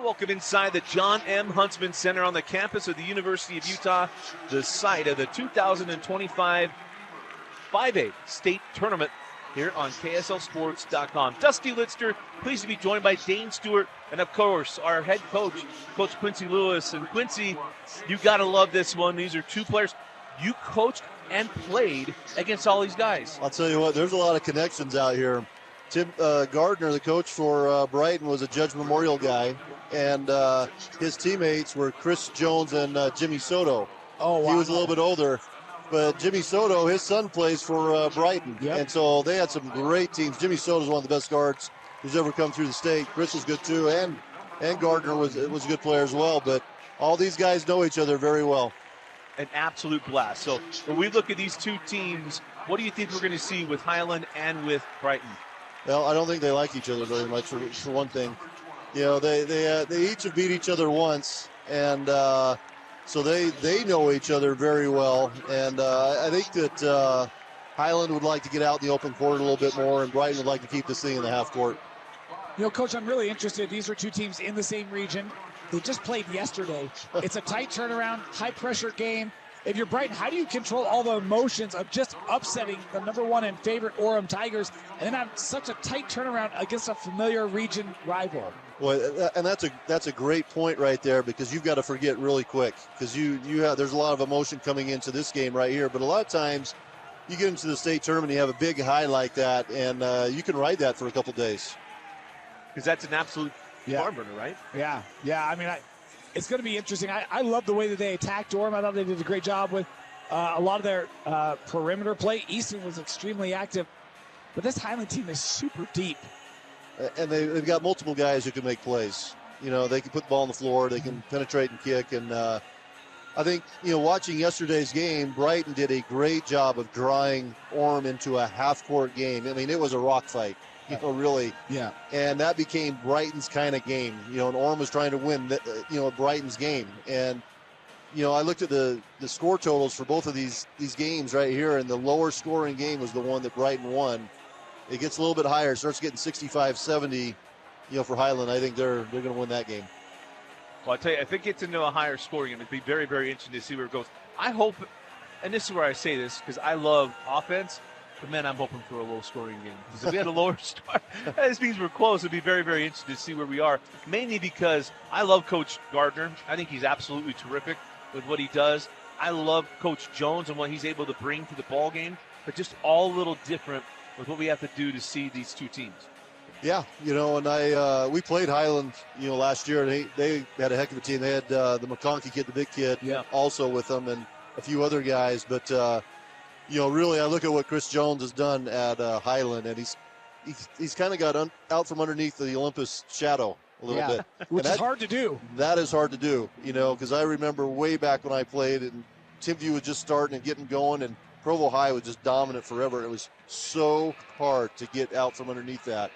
Welcome inside the John M. Huntsman Center on the campus of the University of Utah, the site of the 2025 5A state tournament here on KSLSports.com. Dusty Litster, pleased to be joined by Dane Stewart and, of course, our head coach, Coach Quincy Lewis. And Quincy, you got to love this one. These are two players you coached and played against all these guys. I'll tell you what, there's a lot of connections out here. Tim Gardner, the coach for Brighton, was a Judge Memorial guy, and his teammates were Chris Jones and Jimmy Soto. Oh, wow. He was a little bit older, but Jimmy Soto, his son plays for Brighton, and so they had some great teams. Jimmy Soto is one of the best guards who's ever come through the state. Chris is good too, and Gardner was a good player as well, but all these guys know each other very well. An absolute blast. So when we look at these two teams, what do you think we're going to see with Highland and with Brighton? Well, I don't think they like each other very much, for one thing. You know, they each have beat each other once, and so they know each other very well. And I think that Highland would like to get out in the open court a little bit more, and Brighton would like to keep this thing in the half court. You know, Coach, I'm really interested. These are two teams in the same region. They just played yesterday. It's a tight turnaround, high-pressure game. If you're Brighton, how do you control all the emotions of just upsetting the #1 and favorite Orem Tigers and then have such a tight turnaround against a familiar region rival? Well, and that's a great point right there, because you've got to forget really quick, because there's a lot of emotion coming into this game right here. But a lot of times you get into the state tournament, you have a big high like that, and you can ride that for a couple days. Because that's an absolute barn burner, right? Yeah. I mean, it's going to be interesting. I love the way that they attacked Orem. I thought they did a great job with a lot of their perimeter play. Easton was extremely active. But this Highland team is super deep. And they've got multiple guys who can make plays. You know, they can put the ball on the floor. They can penetrate and kick. And I think, watching yesterday's game, Brighton did a great job of drawing Orem into a half-court game. I mean, it was a rock fight. Really. Yeah. And that became Brighton's kind of game. And Orem was trying to win, Brighton's game. And, I looked at the score totals for both of these games right here, and the lower scoring game was the one that Brighton won. It gets a little bit higher, starts getting 65-70, for Highland. I think they're going to win that game. Well, I tell you, if it gets into a higher scoring game, it'd be very, very interesting to see where it goes. I hope, and this is where I say this, because I love offense, but man, I'm hoping for a low-scoring game. Because if we had a lower score, this means we're close. It'd be very, very interesting to see where we are. Mainly because I love Coach Gardner. I think he's absolutely terrific with what he does. I love Coach Jones and what he's able to bring to the ball game, but just all a little different with what we have to do to see these two teams. Yeah, and we played Highland, last year, and they had a heck of a team. They had the McConkey kid, the big kid, also with them, and a few other guys, but. Really, I look at what Chris Jones has done at Highland, and he's kind of got out from underneath the Olympus shadow a little bit. Which is hard to do. That is hard to do, because I remember way back when I played, and Timview was just starting and getting going, and Provo High was just dominant forever. It was so hard to get out from underneath that,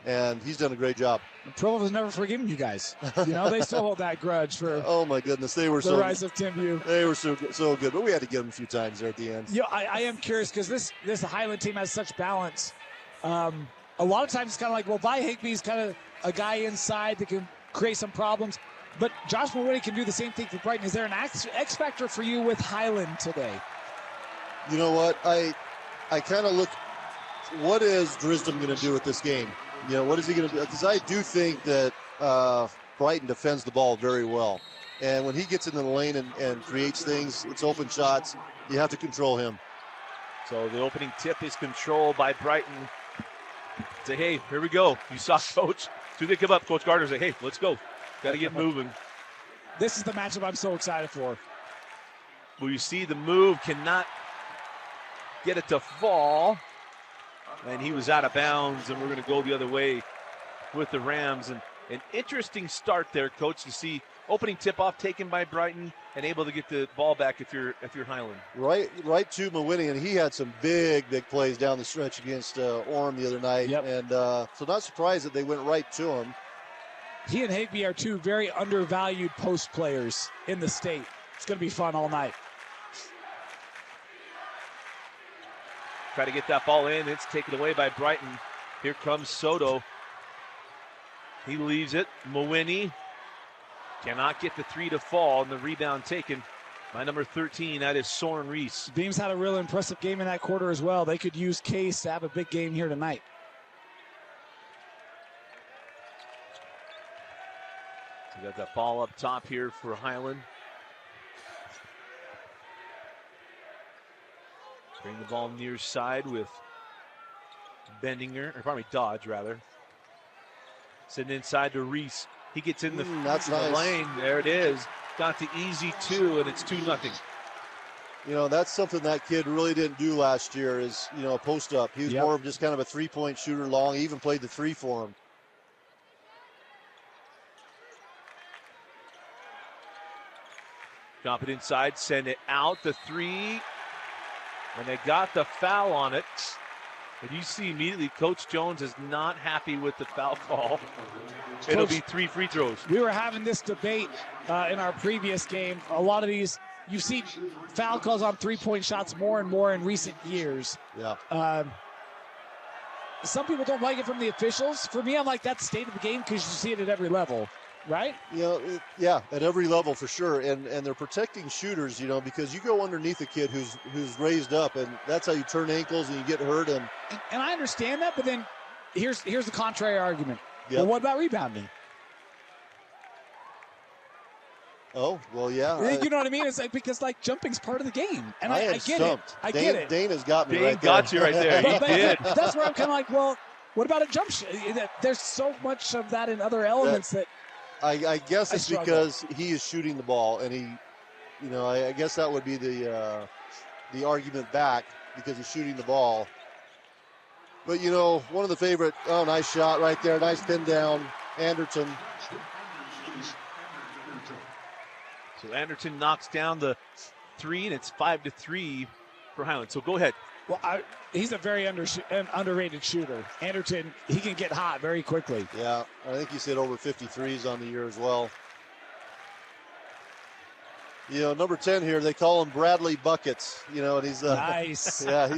and he's done a great job. Provo has never forgiven you guys. They still hold that grudge for. Oh my goodness, they were the rise of Timview. They were so good, but we had to get them a few times there at the end. I am curious, because this Highland team has such balance. A lot of times it's kind of like, well, Vi Higby's kind of a guy inside that can create some problems, but Josh Mulwiney can do the same thing for Brighton. Is there an X factor for you with Highland today? You know what? I kind of look. What is Drisdom going to do with this game? What is he going to do? Because I do think that Brighton defends the ball very well. And when he gets into the lane and creates things, it's open shots, you have to control him. So the opening tip is controlled by Brighton. Say, hey, here we go. You saw Coach. So they come up, Coach Gardner say, hey, let's go. Got to get moving. This is the matchup I'm so excited for. Well, you see the move, cannot get it to fall. And he was out of bounds, and we're going to go the other way with the Rams. And an interesting start there, Coach, to see opening tip-off taken by Brighton and able to get the ball back if you're Highland. Right to Mulwiney, and he had some big plays down the stretch against Orem the other night. And so not surprised that they went right to him. He and Higby are two very undervalued post players in the state. It's going to be fun all night. Try to get that ball in. It's taken away by Brighton. Here comes Soto. He leaves it. Mulwiney Cannot get the three to fall, and the rebound taken by number 13. That is Soren Reese. Beams had a real impressive game in that quarter as well. They could use Case to have a big game here tonight. We got that ball up top here for Highland. Bring the ball near side with Dodge rather. Sitting inside to Reese. He gets in the that's nice. lane. There it is. Got the easy two, and it's 2-0. You know, that's something that kid really didn't do last year is, you know, post up. He was more of just kind of a three-point shooter long. He even played the three for him. Drop it inside, send it out, the three. And they got the foul on it. And you see immediately Coach Jones is not happy with the foul call. It'll be 3 free throws. We were having this debate in our previous game. A lot of these, you see foul calls on three-point shots more and more in recent years. Yeah. Some people don't like it from the officials. For me, I'm like, that's state of the game because you see it at every level, right? You know, yeah, at every level for sure. And they're protecting shooters, you know, because you go underneath a kid who's raised up, and that's how you turn ankles and you get hurt. And I understand that, but then here's the contrary argument. Yep. Well, what about rebounding? Oh, well, yeah. You know what I mean? It's like, because like jumping's part of the game, and I get stumped. it. I get it. Dana's got me Dane right there. got you right there. He did. That's where I'm kind of like, well, what about a jump shot? There's so much of that in other elements that I guess it's struggle. because he is shooting the ball, and he, you know, I guess that would be the argument back because he's shooting the ball. But, you know, one of the favorite, oh, nice shot right there. Nice pin down, Anderton. So Anderton knocks down the three, and it's 5-3 for Highland. So go ahead. Well, he's a very underrated shooter. Anderton, he can get hot very quickly. Yeah, I think he's hit over 53s on the year as well. You know, number 10 here, they call him Bradley Buckets. You know, and he's nice. Yeah,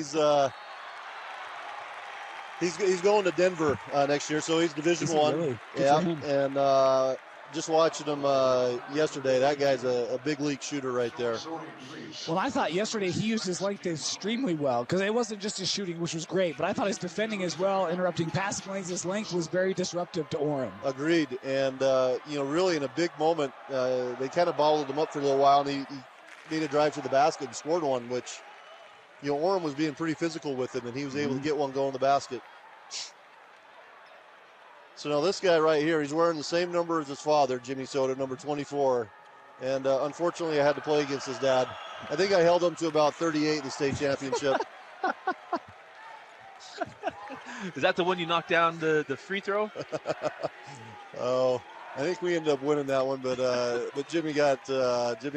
he's going to Denver next year, so he's Division I. Really? Yeah, and just watching him yesterday, that guy's a big league shooter right there. Well, I thought yesterday he used his length extremely well because it wasn't just his shooting, which was great, but I thought his defending as well, interrupting passing lanes. His length was very disruptive to Orem. Agreed, and you know, really in a big moment, they kind of bottled him up for a little while, and he made a drive to the basket and scored one, which, you know, Orem was being pretty physical with him, and he was able to get one going in the basket. So now this guy right here, he's wearing the same number as his father, Jimmy Soda, number 24. And unfortunately, I had to play against his dad. I think I held him to about 38 in the state championship. Is that the one you knocked down the free throw? Oh, I think we ended up winning that one, but Jimmy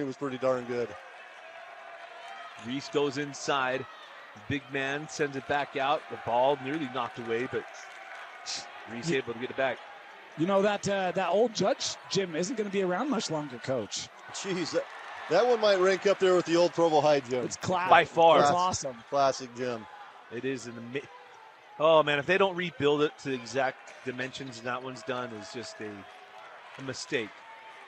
was pretty darn good. Reese goes inside. The big man sends it back out. The ball nearly knocked away, but Reese able to get it back. You know, that old Judge gym isn't going to be around much longer, Coach. Jeez, that one might rank up there with the old Provo High gym. It's classic. By far. It's awesome. Classic gym. It is in the oh, man, if they don't rebuild it to the exact dimensions that one's done, is just a mistake.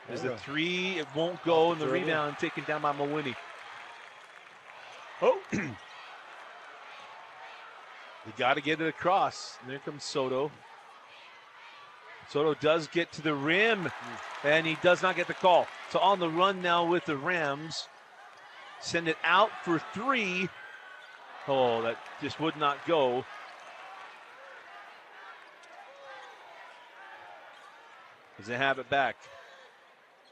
There's the three, it won't go, and the rebound taken down by Mawini. Oh. You got to get it across. And there comes Soto. Soto does get to the rim, and he does not get the call. So on the run now with the Rams. Send it out for three. Oh, that just would not go. As they have it back.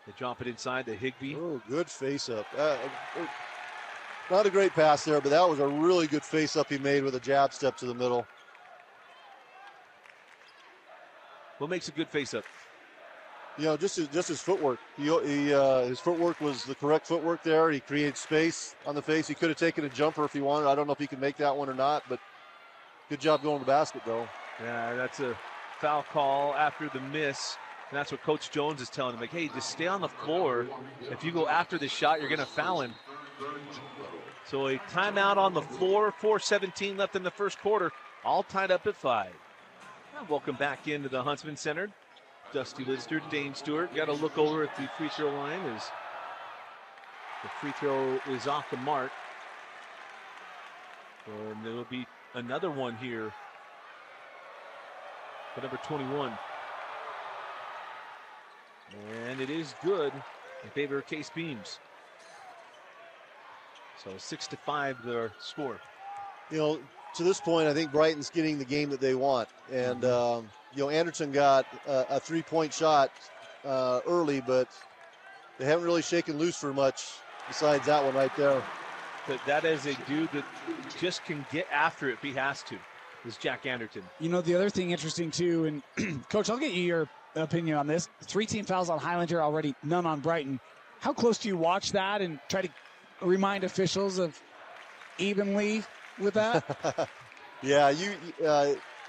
They drop it inside to Higbee. Oh, good face-up. Not a great pass there, but that was a really good face-up he made with a jab step to the middle. What makes a good face-up? You know, just his footwork. His footwork was the correct footwork there. He created space on the face. He could have taken a jumper if he wanted. I don't know if he could make that one or not, but good job going to the basket, though. Yeah, that's a foul call after the miss. And that's what Coach Jones is telling him. Like, hey, just stay on the floor. If you go after the shot, you're going to foul him. So a timeout on the floor. 4:17 left in the first quarter. All tied up at 5. Welcome back into the Huntsman Center. Dusty Lister, Dane Stewart. Got to look over at the free throw line as the free throw is off the mark. And there will be another one here for number 21. And it is good in favor of Case Beams. So 6-5 their score. You know, to this point, I think Brighton's getting the game that they want. And, you know, Anderson got a three-point shot early, but they haven't really shaken loose for much besides that one right there. But that is a dude that just can get after it if he has to, is Jack Anderton. You know, the other thing interesting, too, and Coach, I'll get you your opinion on this. 3 team fouls on Highland here already, none on Brighton. How close do you watch that and try to remind officials of evenly with that? Yeah,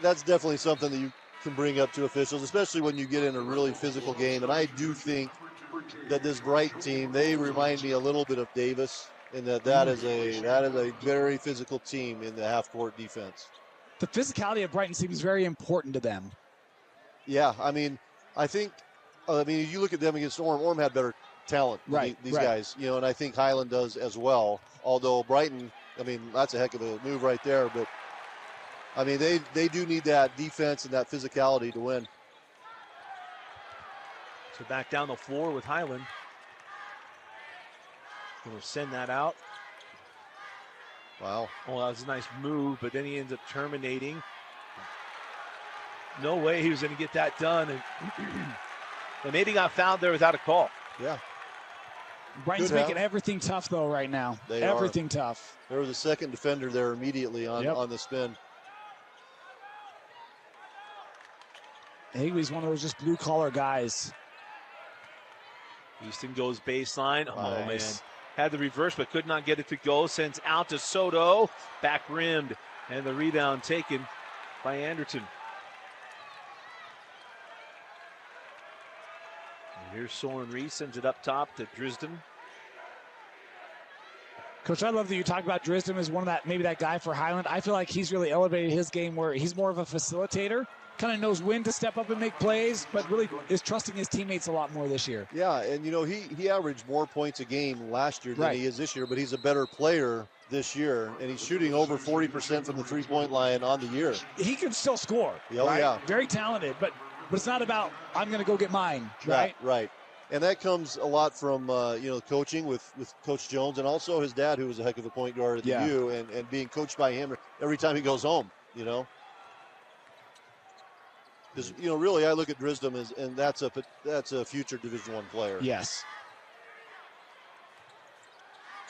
that's definitely something that you can bring up to officials, especially when you get in a really physical game. And I do think that this Brighton team, they remind me a little bit of Davis, in that is a very physical team in the half-court defense. The physicality of Brighton seems very important to them. Yeah, I mean, you look at them against Orm. Orm had better talent than these guys, you know, and I think Highland does as well. Although Brighton, I mean, that's a heck of a move right there. But, I mean, they do need that defense and that physicality to win. So back down the floor with Highland. Going to send that out. Wow. Oh, that was a nice move, but then he ends up terminating. No way he was going to get that done. And maybe got fouled there without a call. Yeah. Brighton's making everything tough, though, right now. Everything tough. There was a second defender there immediately on the spin. Higbie's one of those just blue-collar guys. Easton goes baseline. Nice. Oh, man. Had the reverse, but could not get it to go. Sends out to Soto. Back rimmed. And the rebound taken by Anderton. And here's Soren Reese. Sends it up top to Drisden. Coach, I love that you talk about Drisden as one of that guy for Highland. I feel like he's really elevated his game where he's more of a facilitator. Kind of knows when to step up and make plays, but really is trusting his teammates a lot more this year. Yeah, and you know, he averaged more points a game last year than he is this year, but he's a better player this year, and he's shooting over 40% from the three-point line on the year. He can still score. Yeah. Very talented, but it's not about I'm going to go get mine, right? Right. And that comes a lot from coaching with Coach Jones, and also his dad, who was a heck of a point guard at the U, and being coached by him every time he goes home. You know. Because, you know, really, I look at Drisden and that's a future Division I player. Yes.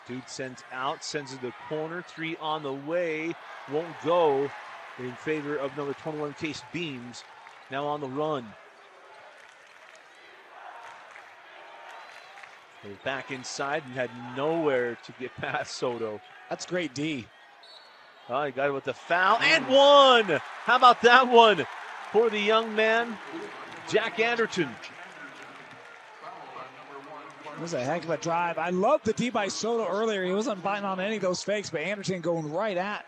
Dude sends to the corner. 3 on the way. Won't go in favor of number 21, Case Beams. Now on the run. They're back inside and had nowhere to get past Soto. That's great D. Oh, he got it with the foul and one. How about that one? For the young man, Jack Anderton. It was a heck of a drive. I love the D by Soto earlier. He wasn't biting on any of those fakes, but Anderton going right at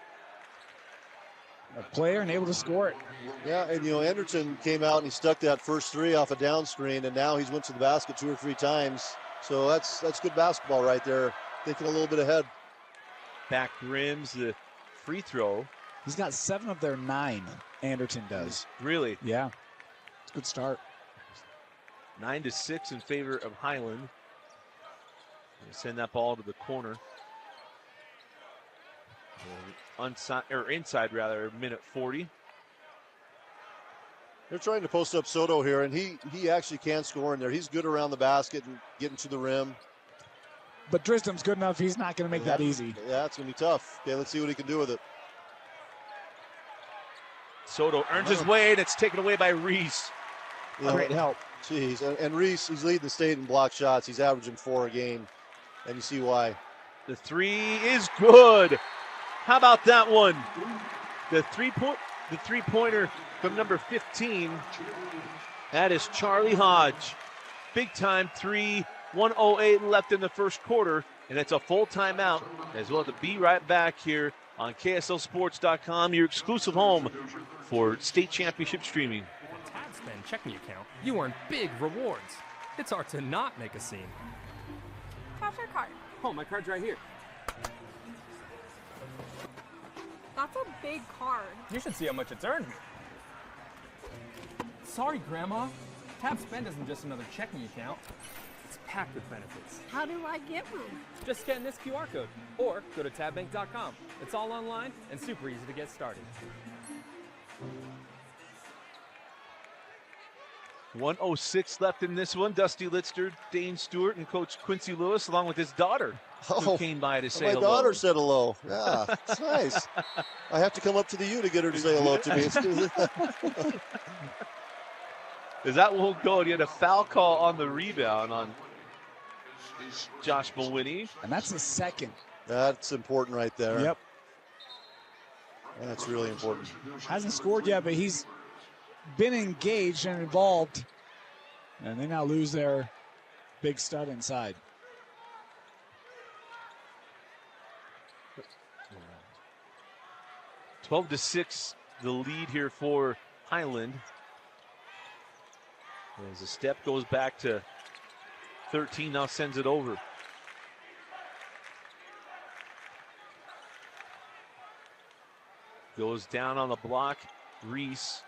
a player and able to score it. Yeah, and, you know, Anderton came out and he stuck that first 3 off a down screen, and now he's went to the basket 2 or 3 times. So that's good basketball right there, thinking a little bit ahead. Back rims the free throw. He's got 7 of their 9. Anderton does. Really? Yeah. It's a good start. 9-6 in favor of Highland. Send that ball to the corner. Inside, minute 40. They're trying to post up Soto here, and he actually can score in there. He's good around the basket and getting to the rim. But Drisden's good enough. He's not going to make that easy. Yeah, it's going to be tough. Okay, let's see what he can do with it. Soto earns his way, and it's taken away by Reese. Great help. Jeez, and Reese, he's leading the state in block shots. He's averaging 4 a game, and you see why. The 3 is good. How about that one? The three-pointer from number 15. That is Charlie Hodge. Big-time 3, 1:08 left in the first quarter, and it's a full timeout. As well to be right back here on KSLSports.com, your exclusive home for state championship streaming. tap spend checking account, you earn big rewards. It's hard to not make a scene. How's your card? Oh, my card's right here. That's a big card. You should see how much it's earned me. Sorry, Grandma. Tap Spend isn't just another checking account. It's packed with benefits. How do I get one? Just scan this QR code or go to tabbank.com. It's all online and super easy to get started. 1:06 left in this one. Dusty Litster, Dane Stewart, and Coach Quincy Lewis, along with his daughter, who came by to say hello. My daughter said hello. Yeah, it's nice. I have to come up to the U to get her to say hello to me. Is that will go? And he had a foul call on the rebound on Josh Mawhinney. And that's his second. That's important right there. Yep. That's really important. Hasn't scored yet, but he's been engaged and involved. And they now lose their big stud inside. Yeah. 12-6, the lead here for Highland. As the step goes back to 13, now sends it over. Goes down on the block. Reese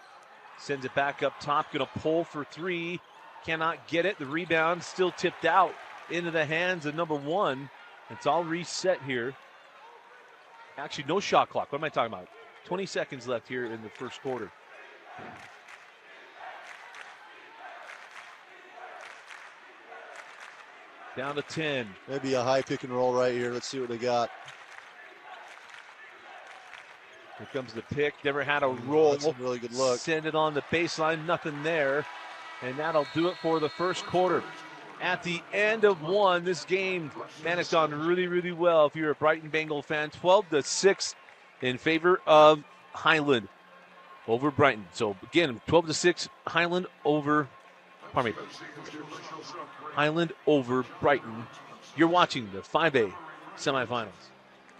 sends it back up top. Going to pull for three. Cannot get it. The rebound still tipped out into the hands of number one. It's all reset here. Actually, no shot clock. What am I talking about? 20 seconds left here in the first quarter. Down to 10. Maybe a high pick and roll right here. Let's see what they got. Here comes the pick. Never had a roll. That's a really good look. Send it on the baseline. Nothing there. And that'll do it for the first quarter. At the end of one, this game, man, it's gone really, really well. If you're a Brighton Bengal fan, 12-6 in favor of Highland over Brighton. So again, 12-6, Highland over, pardon me, Highland over Brighton. You're watching the 5A semifinals.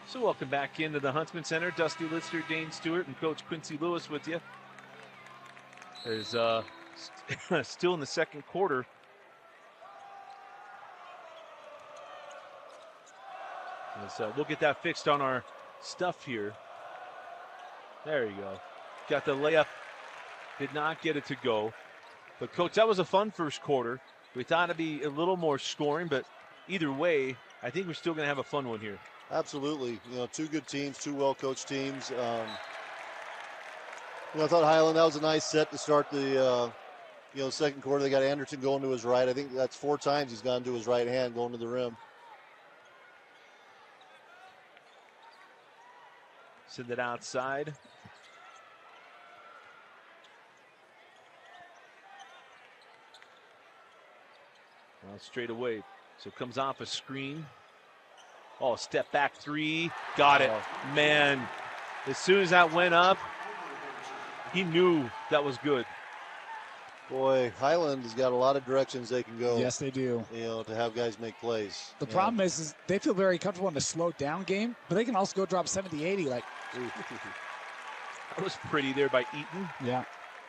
So welcome back into the Huntsman Center. Dusty Litster, Dane Stewart, and Coach Quincy Lewis with you. There's still in the second quarter. We'll get that fixed on our stuff here. There you go. Got the layup. Did not get it to go. But, Coach, that was a fun first quarter. We thought it'd be a little more scoring, but either way, I think we're still going to have a fun one here. Absolutely. You know, two good teams, two well-coached teams. I thought Highland, that was a nice set to start the second quarter. They got Anderton going to his right. I think that's 4 times he's gone to his right hand going to the rim. Send it outside. Well, straight away. So it comes off a screen. Oh, step back three. Got it. Man, as soon as that went up, he knew that was good. Boy, Highland has got a lot of directions they can go. Yes, they do. To have guys make plays. The problem is they feel very comfortable in a slow down game, but they can also go drop 70-80. Like, that was pretty there by Eaton. Yeah.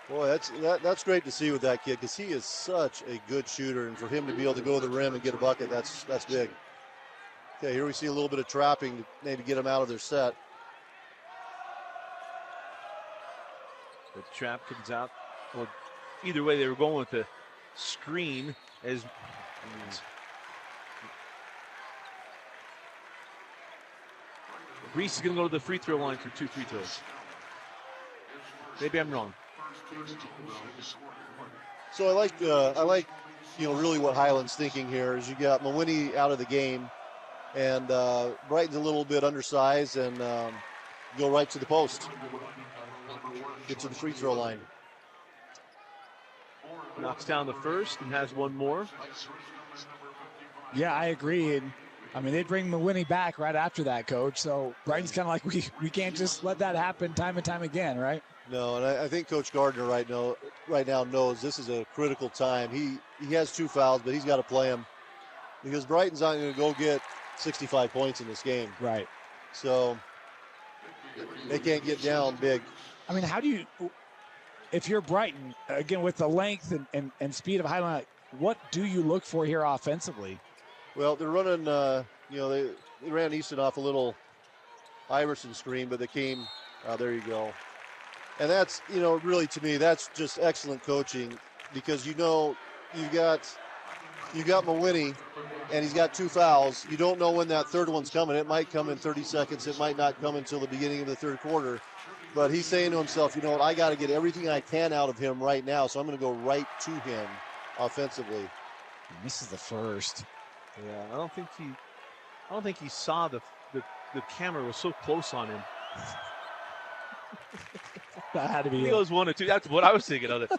Boy, that's great to see with that kid because he is such a good shooter, and for him to be able to go to the rim and get a bucket, that's big. Okay, here we see a little bit of trapping to maybe get them out of their set. The trap comes out. Well, either way, they were going with the screen as Reese is going to go to the free throw line for 2 free throws. Maybe I'm wrong. So I like really what Highland's thinking here is you got Mawhinney out of the game, and Brighton's a little bit undersized, and go right to the post. Get to the free throw line. Knocks down the first and has one more. Yeah, I agree. And I mean, they bring Mawhinney back right after that, Coach. So Brighton's kind of like, we can't just let that happen time and time again, right? No, and I think Coach Gardner right now knows this is a critical time. He has 2 fouls, but he's got to play them because Brighton's not going to go get 65 points in this game. Right. So they can't get down big. I mean, how do you, if you're Brighton, again, with the length and speed of Highland, what do you look for here offensively? Well, they're running, they ran Easton off a little Iverson screen, but they came, there you go. And that's, really to me, that's just excellent coaching because you've got Mawhinney, and he's got 2 fouls. You don't know when that third one's coming. It might come in 30 seconds. It might not come until the beginning of the third quarter. But he's saying to himself, I got to get everything I can out of him right now, so I'm going to go right to him offensively. And this is the first. Yeah, I don't think he saw the camera was so close on him. That had to be. He goes 1 or 2. That's what I was thinking of it.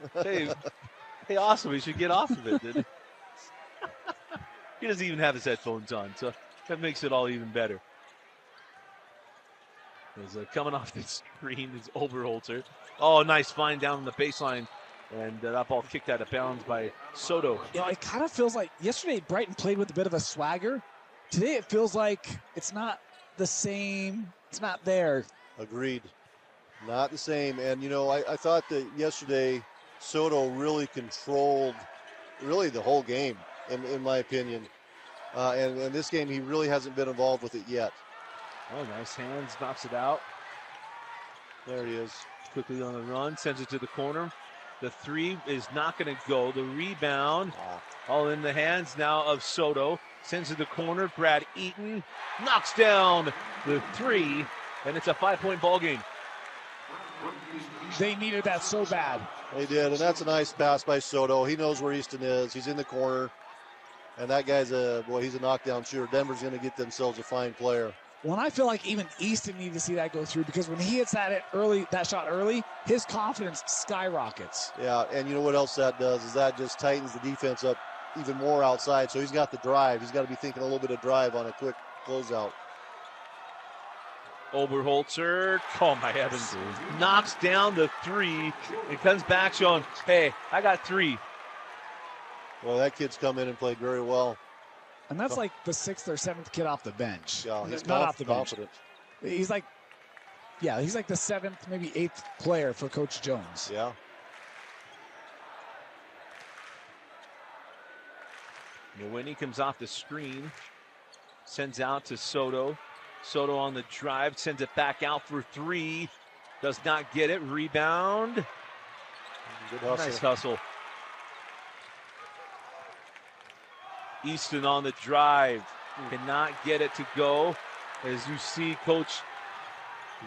Hey, awesome. He should get off of it, didn't he? He doesn't even have his headphones on, so that makes it all even better. As coming off the screen is Oberholzer. Oh, nice find down the baseline. And that ball kicked out of bounds by Soto. It kind of feels like yesterday Brighton played with a bit of a swagger. Today it feels like it's not the same. It's not there. Agreed. Not the same. And, I thought that yesterday Soto really controlled the whole game, in my opinion. And in this game, he really hasn't been involved with it yet. Oh, nice hands. Knocks it out. There he is. Quickly on the run. Sends it to the corner. The 3 is not going to go. The rebound, all in the hands now of Soto. Sends to the corner. Brad Eaton knocks down the 3, and it's a 5-point ball game. They needed that so bad. They did, and that's a nice pass by Soto. He knows where Easton is. He's in the corner, and that guy's he's a knockdown shooter. Denver's going to get themselves a fine player. Well, and I feel like even Easton needed to see that go through because when he hits that shot early, his confidence skyrockets. Yeah, and you know what else that does is that just tightens the defense up even more outside. So he's got the drive. He's got to be thinking a little bit of drive on a quick closeout. Oberholzer, oh my heavens, knocks down the 3 and comes back showing, hey, I got 3. Well, that kid's come in and played very well. And that's like the 6th or 7th kid off the bench. Yeah, he's not off the bench. confident. He's like the 7th, maybe 8th player for Coach Jones. Yeah. Mawhinney comes off the screen, sends out to Soto. Soto on the drive, sends it back out for 3. Does not get it. Rebound. Good hustle. Nice hustle. Easton on the drive. Cannot get it to go. As you see, Coach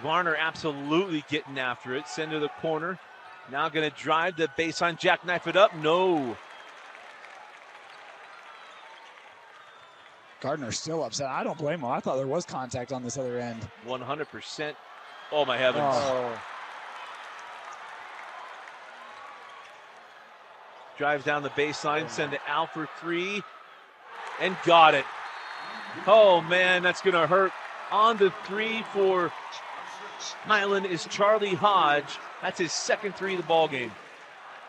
Varner absolutely getting after it. Send to the corner. Now going to drive the baseline, jackknife it up. No. Gardner's still upset. I don't blame him. I thought there was contact on this other end. 100%. Oh, my heavens. Oh. Drives down the baseline, send it out for 3, and got it. Oh, man, that's going to hurt. On the 3 for Highland is Charlie Hodge. That's his second 3 of the ball game.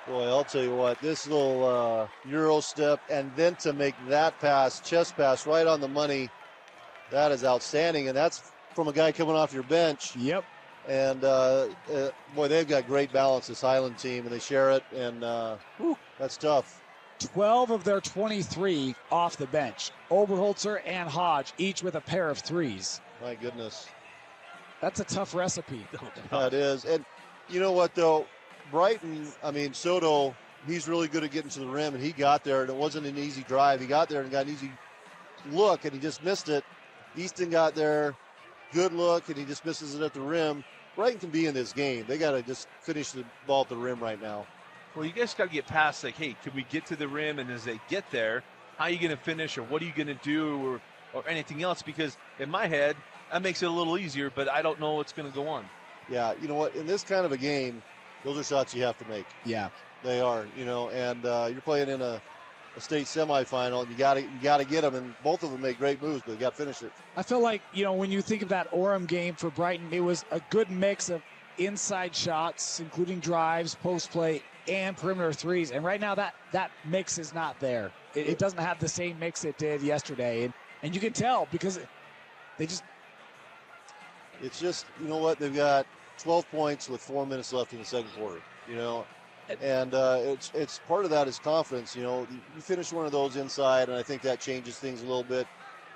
Boy, I'll tell you what, this little Euro step and then to make that pass, chest pass right on the money, that is outstanding. And that's from a guy coming off your bench. Yep. And, boy, they've got great balance, this Highland team, and they share it, and that's tough. 12 of their 23 off the bench. Oberholzer and Hodge, each with a pair of 3s. My goodness. That's a tough recipe. That is. And you know what, though? Brighton, Soto, he's really good at getting to the rim, and he got there, and it wasn't an easy drive. He got there and got an easy look, and he just missed it. Easton got there, good look, and he just misses it at the rim. Brighton can be in this game. They got to just finish the ball at the rim right now. Well, you guys got to get past, like, hey, can we get to the rim? And as they get there, how are you going to finish, or what are you going to do, or anything else? Because in my head, that makes it a little easier, but I don't know what's going to go on. Yeah, you know what? In this kind of a game, those are shots you have to make. Yeah. They are, and you're playing in a state semifinal, and you got to get them, and both of them make great moves, but you got to finish it. I feel like, when you think of that Orem game for Brighton, it was a good mix of inside shots, including drives, post play, and perimeter 3s. And right now that mix is not there. It doesn't have the same mix it did yesterday. And you can tell because they just... It's just, you know what, they've got 12 points with 4 minutes left in the second quarter. you know. And it's part of that is confidence. You know, you finish one of those inside, and I think that changes things a little bit.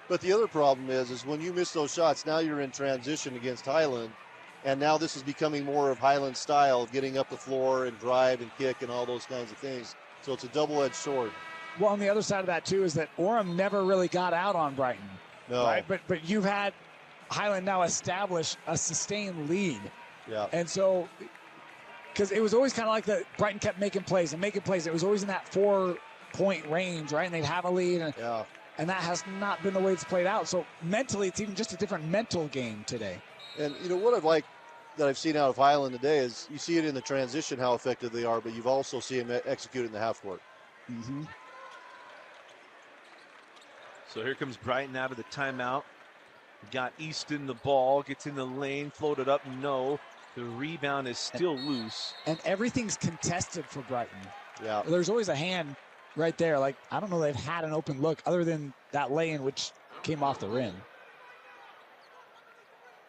But the other problem is when you miss those shots, now you're in transition against Highland, and now this is becoming more of Highland style, getting up the floor and drive and kick and all those kinds of things. So it's a double-edged sword. Well, on the other side of that, too, is that Orem never really got out on Brighton. No. Right? But you've had Highland now establish a sustained lead. Yeah. And so, because it was always kind of like that, Brighton kept making plays. It was always in that 4-point range, right? And they'd have a lead. And that has not been the way it's played out. So mentally, it's even just a different mental game today. And, you know, what I've liked that I've seen out of Highland today is you see it in the transition how effective they are, but you've also seen them execute in the half court. Mm-hmm. So here comes Brighton out of the timeout. Got Easton the ball, gets in the lane, floated up, no. The rebound is still loose. And everything's contested for Brighton. Yeah. There's always a hand right there. Like, I don't know they've had an open look other than that lay-in, which came off the rim.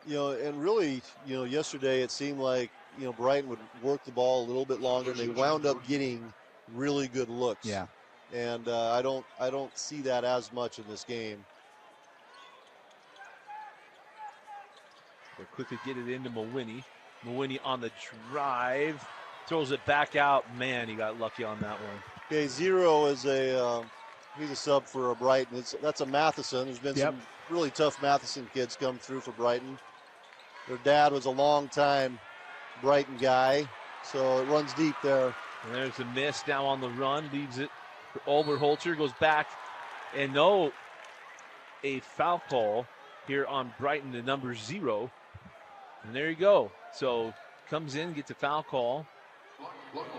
You know, and really, you know, yesterday it seemed like, you know, Brighton would work the ball a little bit longer, and they wound up getting really good looks. Yeah. And I don't see that as much in this game. They'll quickly get it into Mawhinney. Mawhinney on the drive, throws it back out. Man, he got lucky on that one. Okay, Zero is he's a sub for Brighton. That's a Matheson. There's been some really tough Matheson kids come through for Brighton. Their dad was a long time Brighton guy, so it runs deep there. And there's a miss down on the run, leaves it for Oberholzer, goes back, and no, a foul call here on Brighton, the number 0. And there you go. So comes in, gets a foul call.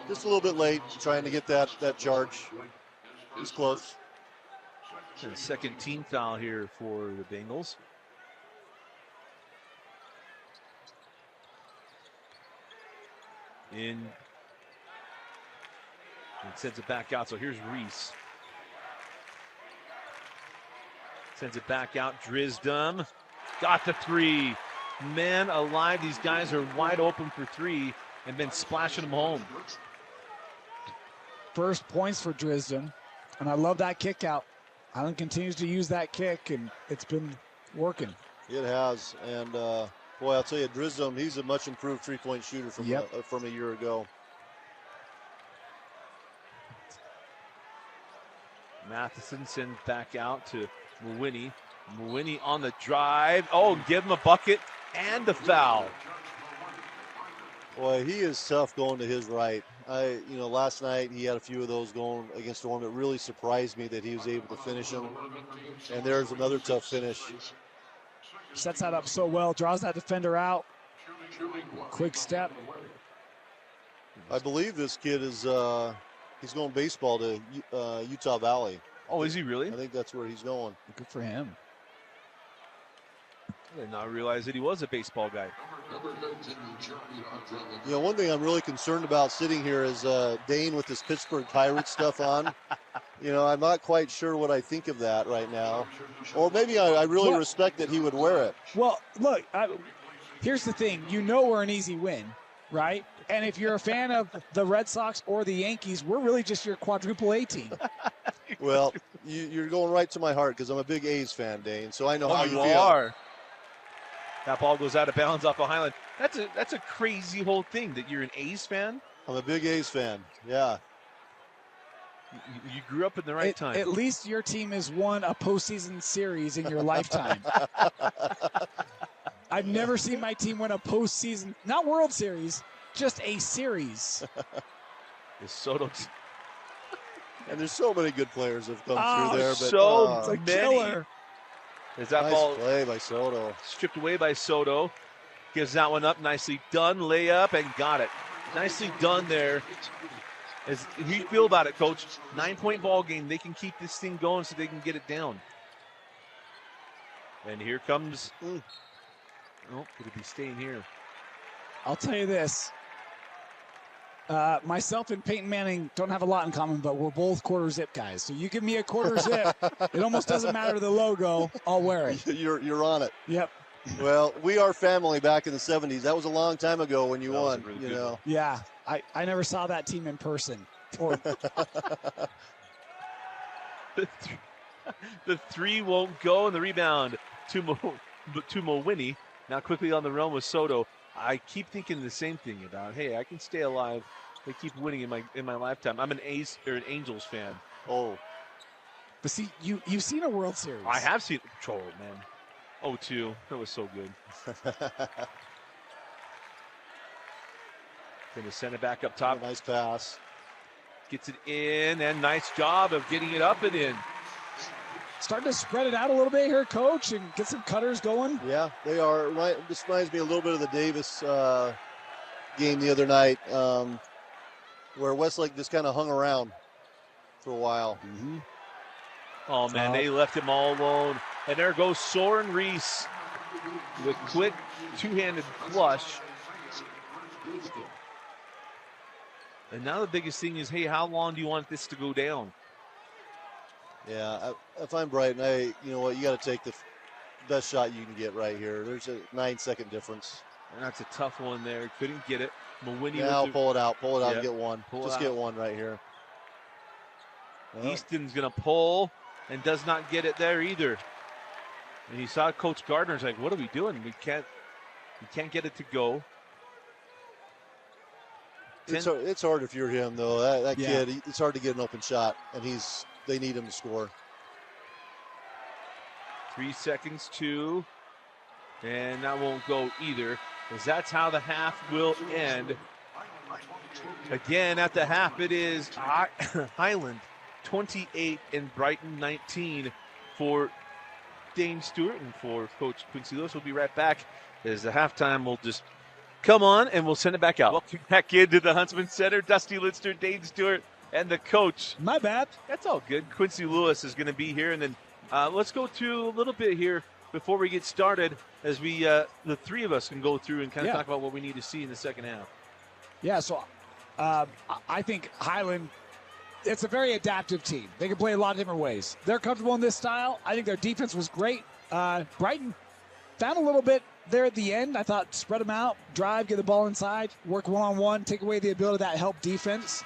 Just a little bit late, trying to get that charge. He's close. And a second team foul here for the Bengals. And sends it back out. So here's Reese. Sends it back out. Drisdom got the 3. Man alive, these guys are wide open for 3 and been splashing them home. First points for Drisdom, and I love that kick out. Highland continues to use that kick, and it's been working. It has, and boy, I'll tell you, Drisdom, he's a much improved 3-point shooter from a year ago. Matheson sends back out to Mawhinney. Mawhinney on the drive. Oh, give him a bucket and a foul. Boy, he is tough going to his right. Last night he had a few of those going against Orem. It really surprised me that he was able to finish them. And there's another tough finish. Sets that up so well, draws that defender out. Quick step. I believe this kid is he's going baseball to Utah Valley. Oh, is he really? I think that's where he's going. Good for him. I did not realize that he was a baseball guy. You know, one thing I'm really concerned about sitting here is Dane with this Pittsburgh Pirates stuff on. You know, I'm not quite sure what I think of that right now. Or maybe I really respect that he would wear it. Well, look, here's the thing. You know we're an easy win, right? And if you're a fan of the Red Sox or the Yankees, we're really just your quadruple A team. Well, you're going right to my heart because I'm a big A's fan, Dane. So I know how you feel. Are. That ball goes out of bounds off of Highland. That's a crazy whole thing that you're an A's fan. I'm a big A's fan. Yeah. You grew up in the right time. At least your team has won a postseason series in your lifetime. I've never seen my team win a postseason, not World Series, just a series. The Soto. And there's so many good players have come through there. But, so it's a many. killer. As that nice ball play by Soto. Stripped away by Soto. Gives that one up. Nicely done. Layup and got it. Nicely done there. How do you feel about it, Coach? 9-point ball game. They can keep this thing going so they can get it down. And here comes. Oh, could it be staying here? I'll tell you this. Myself and Peyton Manning don't have a lot in common, but we're both quarter zip guys. So you give me a quarter zip, it almost doesn't matter the logo. I'll wear it. You're on it. Yep. Well, we are family back in the 70s. That was a long time ago when you won, really you good know. one. Yeah, I never saw that team in person. Or The three won't go, and the rebound to Mowini. Now quickly on the run with Soto. I keep thinking the same thing about, hey, I can stay alive. They keep winning in my lifetime. I'm an Angels fan. Oh, but see, you've seen a World Series. I have seen Troll, man. 0-2. That was so good. Going to send it back up top. nice pass. Gets it in, and nice job of getting it up and in. Starting to spread it out a little bit here, Coach, and get some cutters going. Yeah, they are. This reminds me a little bit of the Davis game the other night, where Westlake just kind of hung around for a while. Mm-hmm. Oh, man, they left him all alone. And there goes Soren Reese with quick two-handed flush. And now the biggest thing is, hey, how long do you want this to go down? Yeah, if I'm Brighton, you know what, you got to take the best shot you can get right here. There's a 9-second difference. And that's a tough one there. Couldn't get it. Mowini Now pull it out Yep. and get one. Just get one right here. Well, Easton's going to pull and does not get it there either. And he saw Coach Gardner's like, what are we doing? We can't get it to go. it's hard if you're him, though. That kid, it's hard to get an open shot, and they need him to score. 3 seconds, 2. And that won't go either, because that's how the half will end. Again, at the half, it is Highland 28 and Brighton 19 for Dane Stewart and for Coach Quincy Lewis. We'll be right back as the halftime will just come on and we'll send it back out. Welcome back into the Huntsman Center. Dusty Lidster, Dane Stewart, and the coach. My bad. That's all good. Quincy Lewis is going to be here. And then let's go to a little bit here before we get started as we, the three of us can go through and kind of talk about what we need to see in the second half. Yeah, so I think Highland, it's a very adaptive team. They can play a lot of different ways. They're comfortable in this style. I think their defense was great. Brighton found a little bit there at the end. I thought spread them out, drive, get the ball inside, work one-on-one, take away the ability of that help defense.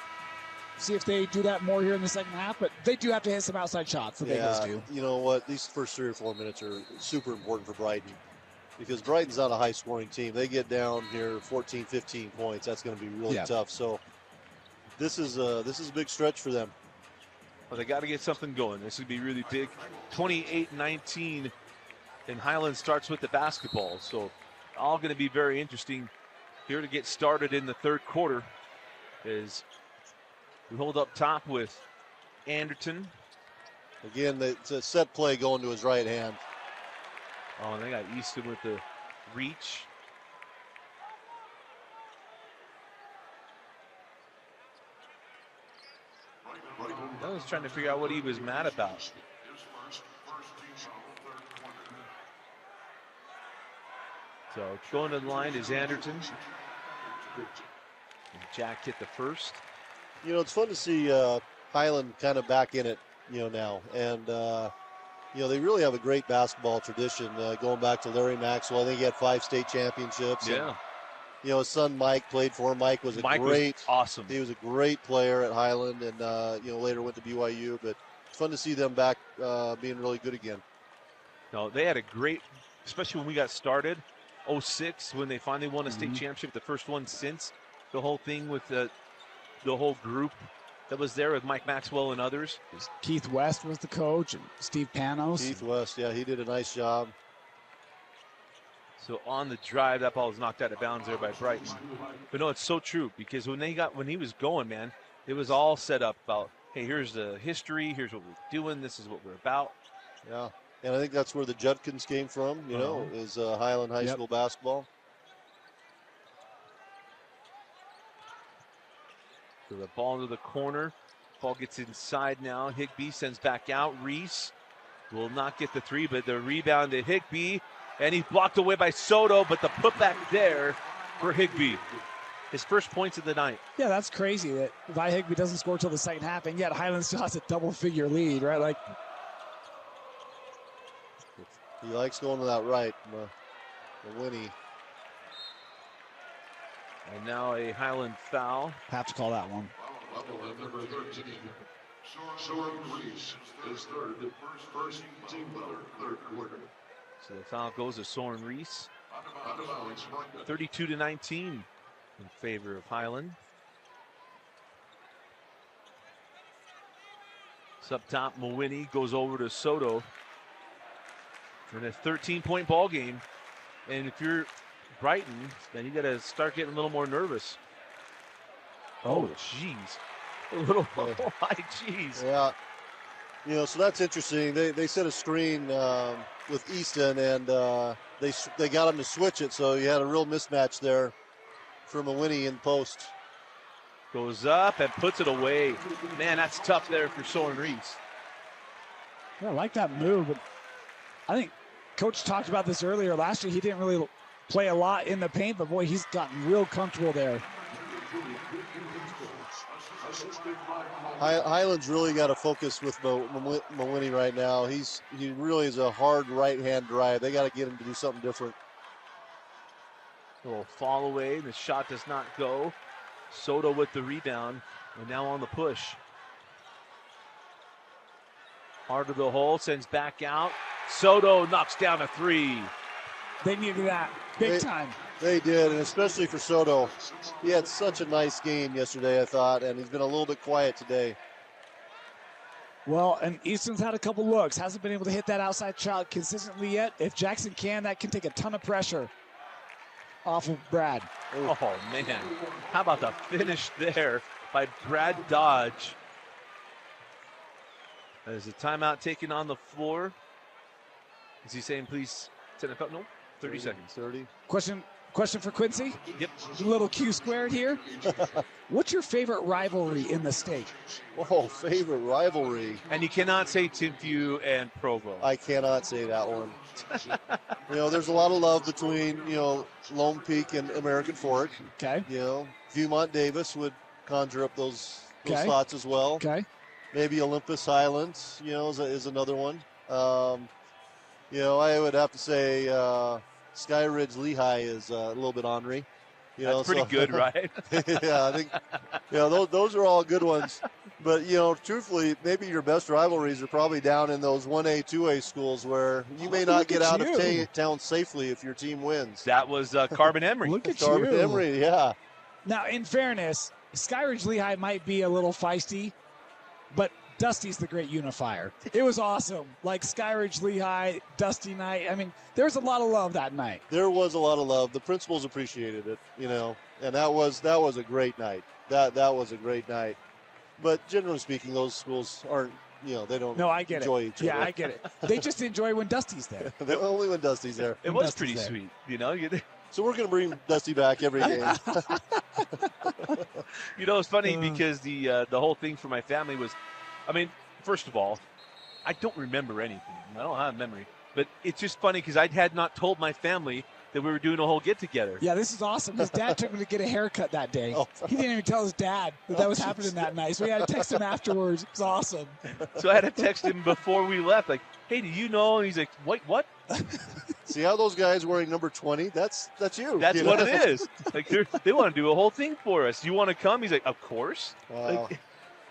See if they do that more here in the second half, but they do have to hit some outside shots. The Bengals do. You know what? These first 3 or 4 minutes are super important for Brighton because Brighton's not a high-scoring team. They get down here 14, 15 points. That's going to be really tough. So this is a big stretch for them. Well, they got to get something going. This would be really big. 28-19, and Highland starts with the basketball. So all going to be very interesting here to get started in the third quarter as we hold up top with Anderton. Again, it's a set play going to his right hand. Oh, and they got Easton with the reach. I was trying to figure out what he was mad about. So going to the line is Anderton. And Jack hit the first. You know, it's fun to see Highland kind of back in it, now. And, they really have a great basketball tradition going back to Larry Maxwell. I think he had 5 state championships. Yeah. And, his son Mike played for him. Mike was awesome. He was a great player at Highland and, later went to BYU. But it's fun to see them back being really good again. No, they had a great, especially when we got started, 06, when they finally won a state championship, the first one since the whole thing with the whole group that was there with Mike Maxwell and others. Keith West was the coach and Steve Panos. Keith West, yeah, he did a nice job. So on the drive, that ball was knocked out of bounds there by Brighton. But no, it's so true because when he was going, man, it was all set up about, hey, here's the history, here's what we're doing, this is what we're about. Yeah, and I think that's where the Judkins came from, is Highland High School basketball. So the ball into the corner. Ball gets inside now. Higbee sends back out. Reese will not get the 3, but the rebound to Higbee. And he's blocked away by Soto, but the putback there for Higbee. His first points of the night. Yeah, that's crazy that Vi Higbee doesn't score till the second half, and yet Highland still has a double-figure lead, right? He likes going to that right. Winnie. And now a Highland foul. Have to call that one. Number 13, Soren Reese is third, first team leader, third quarter. So the foul goes to Soren Reese. 32-19 in favor of Highland. It's up top, Mawhinney goes over to Soto. In a 13-point ball game. And if you're Brighton, then you got to start getting a little more nervous. Oh, jeez. A little, oh, my jeez. Yeah. You know, so that's interesting. They set a screen with Easton, and they got him to switch it, so you had a real mismatch there for Mawhinney in post. Goes up and puts it away. Man, that's tough there for Soren Reese. Yeah, I like that move, but I think Coach talked about this earlier. Last year, he didn't really play a lot in the paint, but boy, he's gotten real comfortable there. Highland's really got to focus with Mawhinney right now. He really is a hard right-hand drive. They got to get him to do something different. A little fall away. The shot does not go. Soto with the rebound, and now on the push. Hard to the hole, sends back out. Soto knocks down a three. They needed that big time. They did, and especially for Soto. He had such a nice game yesterday, I thought, and he's been a little bit quiet today. Well, and Easton's had a couple looks. Hasn't been able to hit that outside shot consistently yet. If Jackson can, that can take a ton of pressure off of Brad. Oh, man. How about the finish there by Brad Dodge? There's a timeout taken on the floor. Is he saying, please send it up? No, 30 seconds. 30. Question for Quincy? Yep. A little Q squared here. What's your favorite rivalry in the state? Oh, favorite rivalry. And you cannot say Timpview and Provo. I cannot say that one. You know, there's a lot of love between, you know, Lone Peak and American Fork. Okay. You know, Viewmont Davis would conjure up those Okay. thoughts as well. Okay. Maybe Olympus Highlands, you know, is another one. You know, I would have to say Sky Ridge Lehigh is a little bit ornery. You That's know, pretty good, right? Yeah, I think, you know, those are all good ones. But, you know, truthfully, maybe your best rivalries are probably down in those 1A, 2A schools where you may not get out of town safely if your team wins. That was Carbon Emery. Look at Carbon you. Emery, yeah. Now, in fairness, Skyridge Lehigh might be a little feisty, but Dusty's the great unifier. It was awesome. Like Skyridge Lehigh, Dusty night. I mean, there was a lot of love that night. There was a lot of love. The principals appreciated it, you know, and that was a great night. That was a great night. But generally speaking, those schools aren't, you know, they don't enjoy each other. Yeah, I get it. They just enjoy when Dusty's there. Only when Dusty's there. It was pretty sweet, you know. So we're going to bring Dusty back every game. You know, it's funny because the whole thing for my family was, I mean, first of all, I don't remember anything. I don't have memory. But it's just funny because I had not told my family that we were doing a whole get-together. Yeah, this is awesome. His dad took me to get a haircut that day. He didn't even tell his dad that was happening that night. So we had to text him afterwards. It was awesome. So I had to text him before we left, like, hey, do you know? And he's like, wait, what? See how those guys wearing number 20? That's you. That's what it is. Like they want to do a whole thing for us. You want to come? He's like, of course. Wow.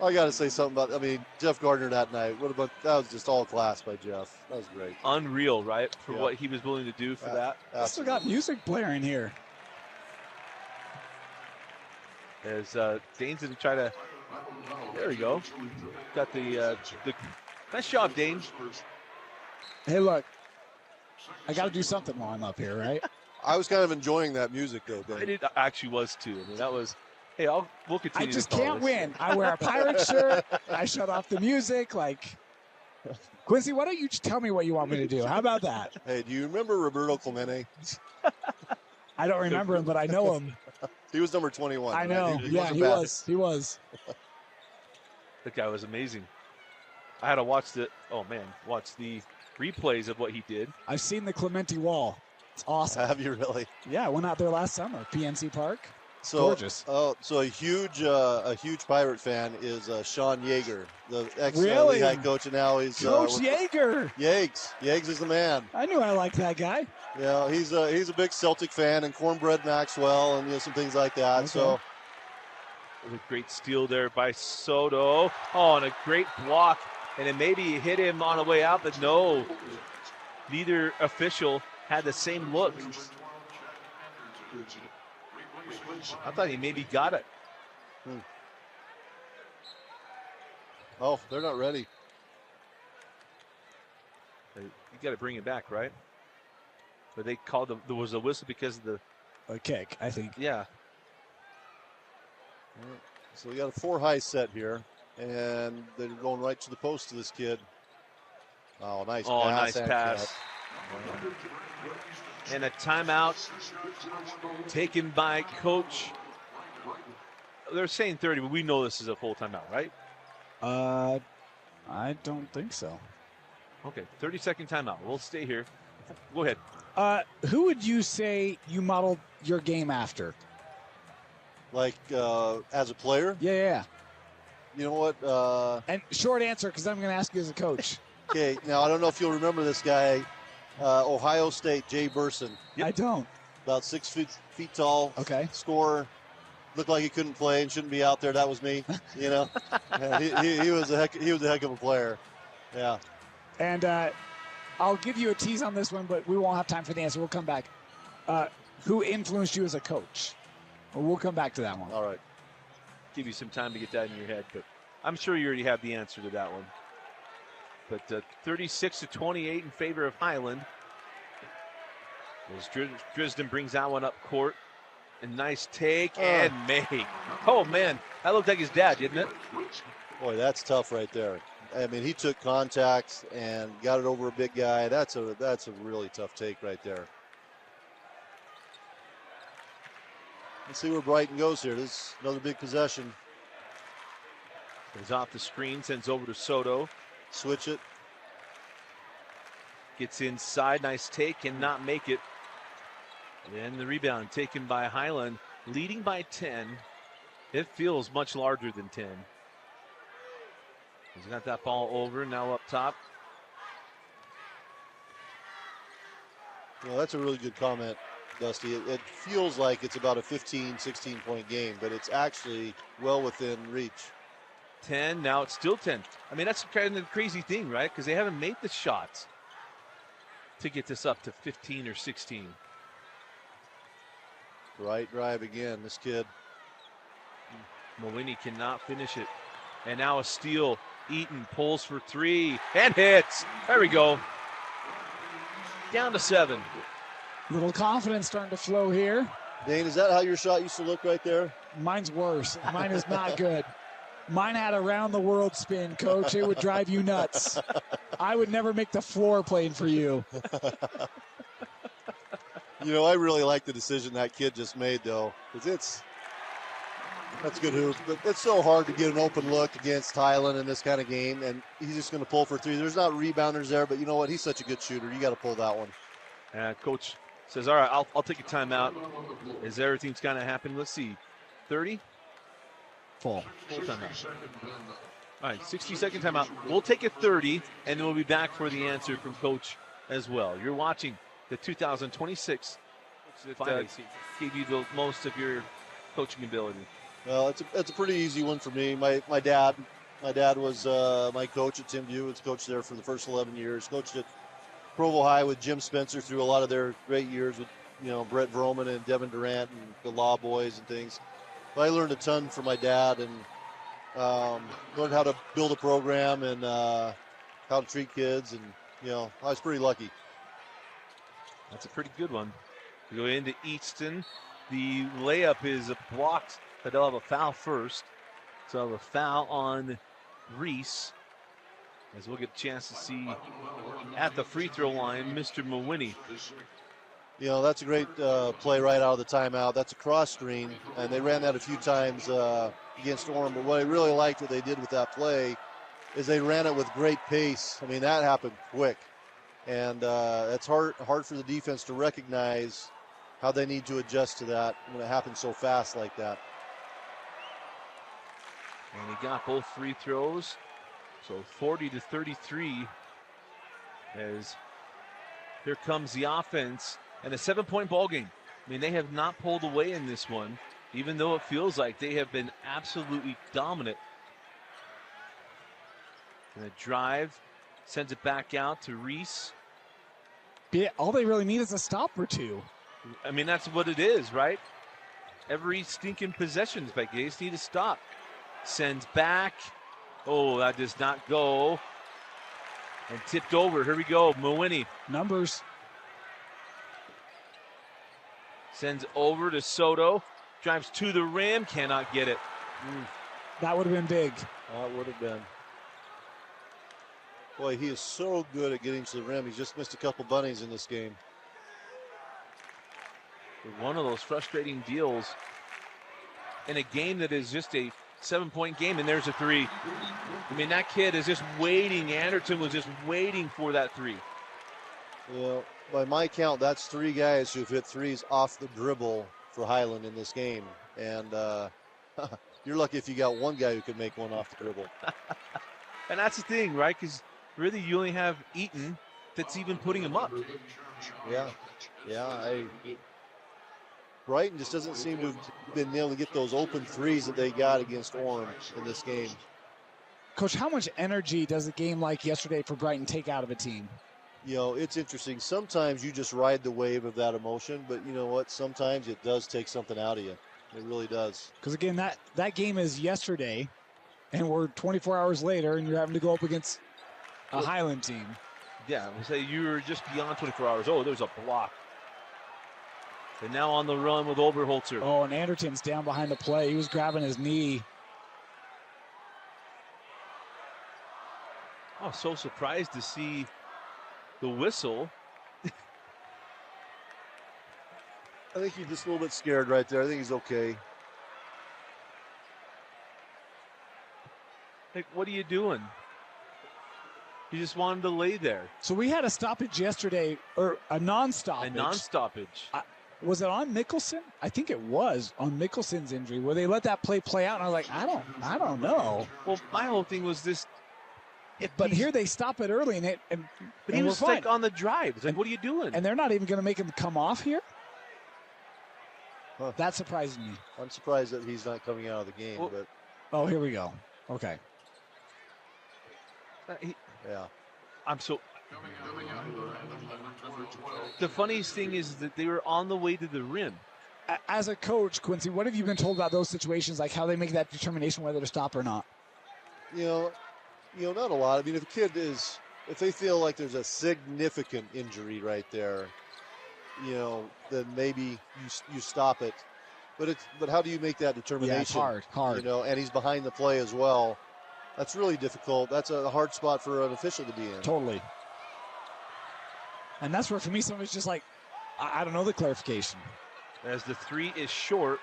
I got to say something about, I mean, Jeff Gardner that night. That was just all class by Jeff. That was great. Unreal, right? For what he was willing to do for that. I still got music blaring here. As Dane's going to try to, there we go. Got the nice job, Dane. Hey, look, I got to do something while I'm up here, right? I was kind of enjoying that music, though, Dane. I actually was, too. I mean, that was, hey, we'll continue. I just can't win. I wear a pirate shirt. I shut off the music. Like, Quincy, why don't you just tell me what you want me to do? How about that? Hey, do you remember Roberto Clemente? I don't remember him, but I know him. He was number 21. I know. Right? He was. That guy was amazing. I had to watch the replays of what he did. I've seen the Clemente wall. It's awesome. Have you really? Yeah, I went out there last summer, PNC Park. So, Gorgeous. So a huge Pirate fan is Sean Yeager, the Really? Lehigh coach, and now he's Coach Yeager. Yeags. Yeags is the man. I knew I liked that guy. Yeah, he's a big Celtic fan and Cornbread Maxwell and some things like that. Okay. So a great steal there by Soto. Oh, and a great block. And it maybe hit him on the way out, but no. Neither official had the same look. I thought he maybe got it. Oh, they're not ready. You got to bring it back, right? But they called there was a whistle because of a kick, I think. Yeah. So we got a 4-high set here, and they're going right to the post to this kid. Oh, nice pass. Oh, nice pass. And a timeout taken by Coach. They're saying 30, but we know this is a full timeout, right? I don't think so. Okay, 30-second timeout. We'll stay here. Go ahead. Who would you say you modeled your game after? Like as a player? Yeah. You know what? And short answer, because I'm going to ask you as a coach. Okay, now I don't know if you'll remember this guy, Ohio State, Jay Burson. Yep. I don't. About 6 feet tall. Okay. Scorer. Looked like he couldn't play and shouldn't be out there. That was me. You know, he was a heck of a player. Yeah. And I'll give you a tease on this one, but we won't have time for the answer. We'll come back. Who influenced you as a coach? Well, we'll come back to that one. All right. Give you some time to get that in your head, but I'm sure you already have the answer to that one. But 36-28 in favor of Highland. As Drisden brings that one up court. A nice take and make. Oh, man. That looked like his dad, didn't it? Boy, that's tough right there. I mean, he took contact and got it over a big guy. That's a really tough take right there. Let's see where Brighton goes here. This is another big possession. He's off the screen, sends over to Soto. Switch it. Gets inside. Nice take, cannot make it. And the rebound taken by Highland, leading by 10. It feels much larger than 10. He's got that ball over, now up top. Well, that's a really good comment, Dusty. It feels like it's about a 15, 16-point game, but it's actually well within reach. 10, now it's still 10. I mean, that's kind of the crazy thing, right? Because they haven't made the shots to get this up to 15 or 16. Right drive again, this kid. Mawini cannot finish it. And now a steal. Eaton pulls for three and hits. There we go. Down to 7. Little confidence starting to flow here. Dane, is that how your shot used to look right there? Mine's worse. Mine is not good. Mine had a round the world spin, Coach. It would drive you nuts. I would never make the floor playing for you. You know, I really like the decision that kid just made, though, because that's good hoop. But it's so hard to get an open look against Highland in this kind of game, and he's just going to pull for 3. There's not rebounders there, but you know what? He's such a good shooter. You got to pull that one. Coach says, all right, I'll take a timeout. As everything's kind of happening, let's see, 30? Full timeout. All right, 60-second timeout. We'll take a 30, and then we'll be back for the answer from Coach as well. You're watching the 2026 that gave you the most of your coaching ability. Well, it's a pretty easy one for me. My dad was my coach at Tim View. Was coached there for the first 11 years. Coached at Provo High with Jim Spencer through a lot of their great years with, you know, Brett Vroman and Devin Durant and the Law Boys and things. But I learned a ton from my dad and learned how to build a program and how to treat kids, and you know, I was pretty lucky. That's a pretty good one. We go into Easton. The layup is blocked, but they'll have a foul first. So they'll have a foul on Reese, as we'll get a chance to see at the free throw line, Mr. Mawini. You know, that's a great play right out of the timeout. That's a cross screen, and they ran that a few times against Orem. But what I really liked what they did with that play is they ran it with great pace. I mean, that happened quick. And it's hard for the defense to recognize how they need to adjust to that when it happens so fast like that. And he got both free throws. So 40-33 as here comes the offense and a 7-point ball game. I mean, they have not pulled away in this one, even though it feels like they have been absolutely dominant. And a drive, sends it back out to Reese. Yeah, all they really need is a stop or two. I mean, that's what it is, right? Every stinking possession, but they just need to stop. Sends back. Oh, that does not go. And tipped over. Here we go. Mawini. Numbers. Sends over to Soto. Drives to the rim. Cannot get it. That would have been big. That would have been. Boy, he is so good at getting to the rim. He's just missed a couple bunnies in this game. One of those frustrating deals in a game that is just a 7-point game, and there's a three. I mean, that kid is just waiting. Anderton was just waiting for that three. Well, by my count, that's 3 guys who've hit threes off the dribble for Highland in this game. And you're lucky if you got one guy who could make one off the dribble. And that's the thing, right? Because really you only have Eaton that's even putting him up. Yeah. Brighton just doesn't seem to have been able to get those open threes that they got against Orem in this game. Coach, how much energy does a game like yesterday for Brighton take out of a team? You know, it's interesting. Sometimes you just ride the wave of that emotion, but you know what? Sometimes it does take something out of you. It really does. Because again, that game is yesterday, and we're 24 hours later, and you're having to go up against a Highland team. Yeah, we'll say you were just beyond 24 hours. Oh, there's a block. And now on the run with Oberholzer. Oh, and Anderton's down behind the play. He was grabbing his knee. Oh, so surprised to see the whistle. I think he's just a little bit scared right there. I think he's okay. Like, what are you doing? He just wanted to lay there. So we had a stoppage yesterday, or a non-stoppage. A non-stoppage. Was it on Mickelson? I think it was on Mickelson's injury, where they let that play out, and I was like, I don't know. Well, my whole thing was this. But here they stop it early, but he was like on the drive. It's like, what are you doing? And they're not even going to make him come off here? Huh. That surprised me. I'm surprised that he's not coming out of the game. Well, but oh, here we go. Okay. Yeah. I'm so. The funniest thing is that they were on the way to the rim. As a coach, Quincy, what have you been told about those situations, like how they make that determination whether to stop or not? You know, not a lot. I mean, if they feel like there's a significant injury right there, you know, then maybe you stop it. But how do you make that determination? Yeah, it's hard. You know, and he's behind the play as well. That's really difficult. That's a hard spot for an official to be in. Totally. And that's where, for me, somebody's just like, I don't know the clarification. As the three is short,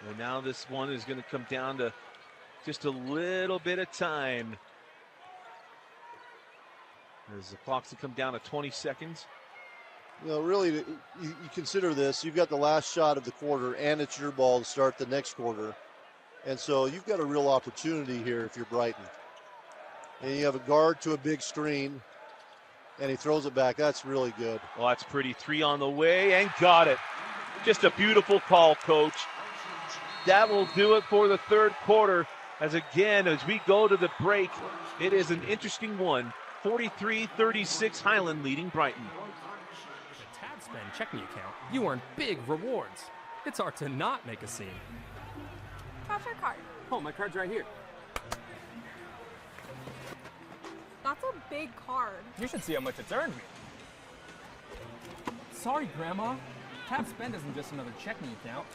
and now this one is going to come down to just a little bit of time. As the clock's to come down to 20 seconds. You know, really, you consider this. You've got the last shot of the quarter, and it's your ball to start the next quarter. And so you've got a real opportunity here if you're Brighton. And you have a guard to a big screen, and he throws it back. That's really good. Well, that's pretty. 3 on the way, and got it. Just a beautiful call, Coach. That will do it for the third quarter. As we go to the break, it is an interesting one. 43-36, Highland leading Brighton. The Tab Spend checking account, you earn big rewards. It's hard to not make a scene. How's your card? Oh, my card's right here. That's a big card. You should see how much it's earned me. Sorry, Grandma. Tab Spend isn't just another checking account.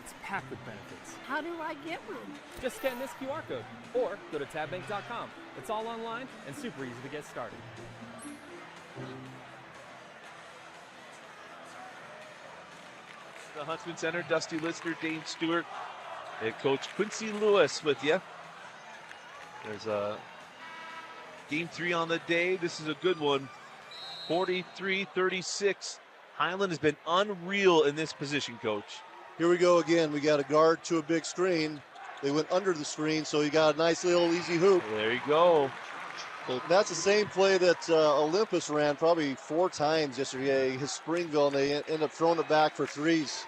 It's packed with benefits. How do I get one? Just scan this QR code or go to tabbank.com. It's all online and super easy to get started. The Huntsman Center, Dusty Lister, Dane Stewart, and Coach Quincy Lewis with you. There's a game 3 on the day. This is a good one. 43-36, Highland has been unreal in this position, Coach. Here we go again. We got a guard to a big screen. They went under the screen, so you got a nice little easy hoop. There you go. So that's the same play that Olympus ran probably 4 times yesterday, his Springville, and they end up throwing it back for threes.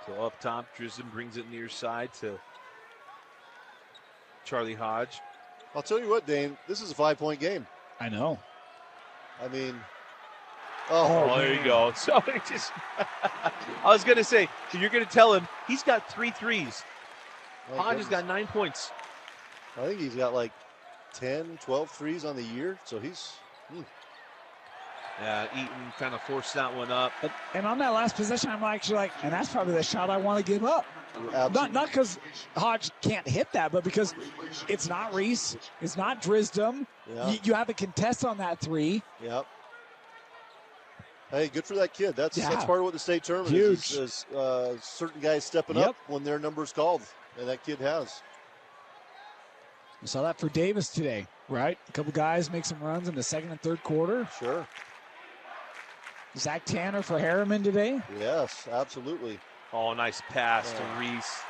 So up top, Drisden brings it near side to Charlie Hodge. I'll tell you what, Dane, this is a 5-point game. I know. I mean, there you go. So it just, I was going to say, so you're going to tell him he's got 3 threes. Hodge has got 9 points. I think he's got like 10, 12 threes on the year. So he's. Yeah, Eaton kind of forced that one up. And on that last possession, I'm actually like, and that's probably the shot I want to give up. Absolutely. Not because Hodge can't hit that, but because it's not Reese, it's not Drisdom. Yeah. You have a contest on that 3. Yep. Hey, good for that kid. That's part of what the state tournament is certain guys stepping up when their number's called, and that kid has. We saw that for Davis today, right? A couple guys make some runs in the second and third quarter. Sure. Zach Tanner for Harriman today. Yes, absolutely. Oh, nice pass to Reese.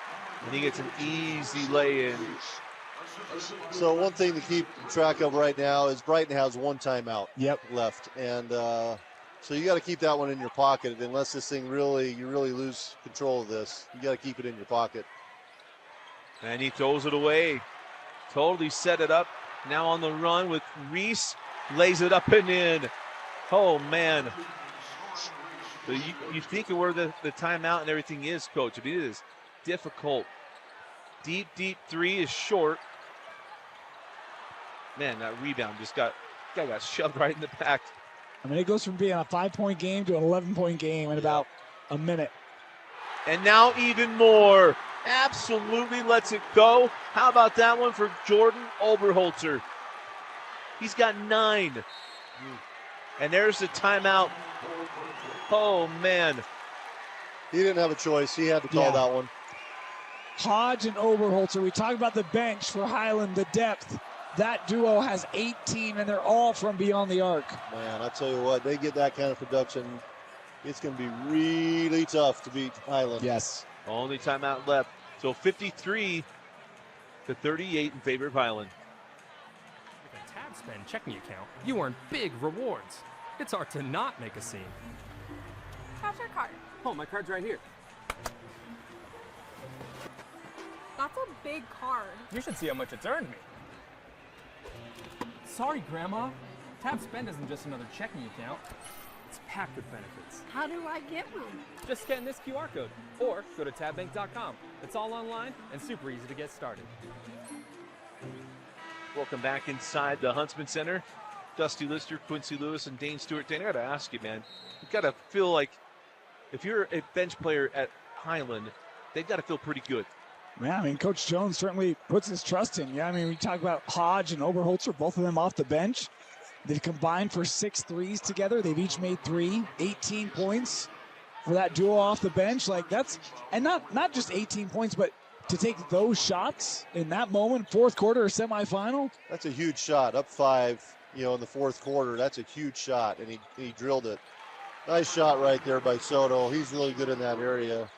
And he gets an easy lay-in. So one thing to keep track of right now is Brighton has 1 timeout left. And so you got to keep that one in your pocket unless this thing you really lose control of this. You got to keep it in your pocket. And he throws it away. Totally set it up. Now on the run with Reese. Lays it up and in. Oh, man. So you think of where the timeout and everything is, Coach. I mean, it is difficult. Deep 3 is short. Man, that rebound just got shoved right in the back. I mean, it goes from being a 5-point game to an 11-point game in about a minute. And now even more. Absolutely lets it go. How about that one for Jordan Oberholzer? He's got 9. And there's the timeout. Oh, man. He didn't have a choice. He had to call that one. Hodge and Oberholzer. We talked about the bench for Highland, the depth. That duo has 18, and they're all from beyond the arc. Man, I tell you what, they get that kind of production, it's going to be really tough to beat Highland. Yes. Only timeout left. So 53-38 in favor of Highland. With a tab spend checking account, you earn big rewards. It's hard to not make a scene. How's your card? Oh, my card's right here. That's a big card. You should see how much it's earned me. Sorry, Grandma. Tab Spend isn't just another checking account. It's packed with benefits. How do I get one? Just scan this QR code or go to tabbank.com. It's all online and super easy to get started. Welcome back inside the Huntsman Center. Dusty Lister, Quincy Lewis, and Dane Stewart. Dane, I got to ask you, man. You've got to feel like if you're a bench player at Highland, they've got to feel pretty good. Yeah, I mean, Coach Jones certainly puts his trust in. Yeah, I mean, we talk about Hodge and Oberholzer, both of them off the bench. They've combined for 6 threes together. They've each made 3, 18 points for that duo off the bench. Like that's, and not just 18 points, but to take those shots in that moment, fourth quarter or semifinal. That's a huge shot, up 5, in the fourth quarter. That's a huge shot, and he drilled it. Nice shot right there by Soto. He's really good in that area.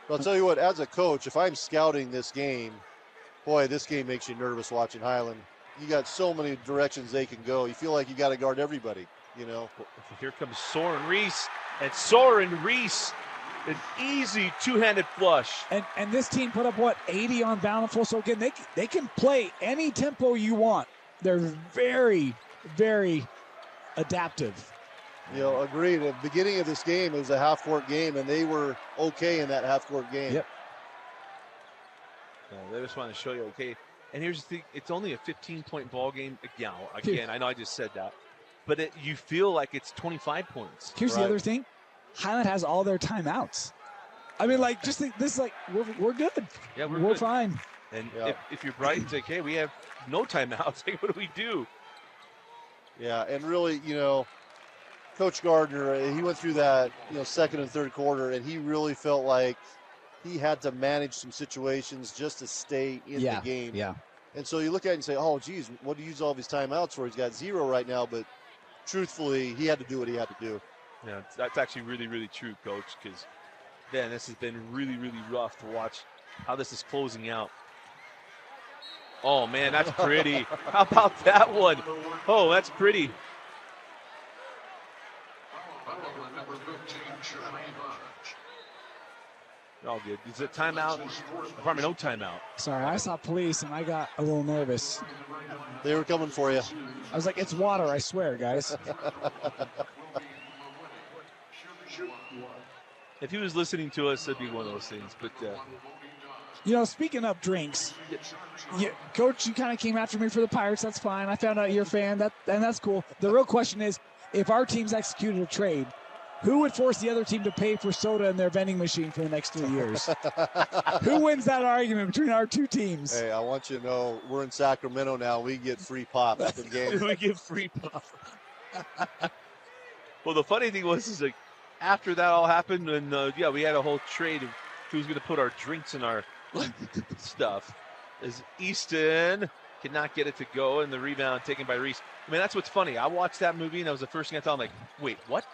But I'll tell you what, as a coach, if I'm scouting this game, boy, this game makes you nervous watching Highland. You got so many directions they can go. You feel like you got to guard everybody, Here comes Soren Reese, and Soren Reese, an easy two-handed flush. And this team put up, 80 on Bountiful. So again, they can play any tempo you want. They're very, very adaptive. Agreed. At the beginning of this game, it was a half-court game, and they were okay in that half-court game. Yep. They just want to show you, okay. And here's the thing, it's only a 15-point ball game. Again, I know I just said that. But you feel like it's 25 points. Here's the other thing. Highland has all their timeouts. I mean, just think this, we're good. Yeah, we're good. Fine. And if you're Brighton, it's like, hey, we have no timeouts. Like, what do we do? Yeah, and really, Coach Gardner, he went through that, second and third quarter, and he really felt like he had to manage some situations just to stay in the game. Yeah. And so you look at it and say, oh, geez, what do you use all of his timeouts for? He's got 0 right now. But truthfully, he had to do what he had to do. Yeah, that's actually really, really true, Coach, because, man, this has been really, really rough to watch how this is closing out. Oh, man, that's pretty. How about that one? Oh, that's pretty. All good. Is it timeout? Probably no timeout. Sorry, I saw police and I got a little nervous. They were coming for you. I was like, it's water, I swear, guys. If he was listening to us, it'd be one of those things. But you know, speaking of drinks, Coach, you kind of came after me for the Pirates. That's fine. I found out you're a fan, and that's cool. The real question is, if our teams executed a trade, who would force the other team to pay for soda in their vending machine for the next 3 years? Who wins that argument between our two teams? Hey, I want you to know we're in Sacramento now. We get free pop after the game. We get free pop. Well, the funny thing was, is like after that all happened, and we had a whole trade of who's going to put our drinks in our stuff. As Easton could not get it to go, and the rebound taken by Reese. I mean, that's what's funny. I watched that movie, and that was the first thing I thought. I'm like, wait, what?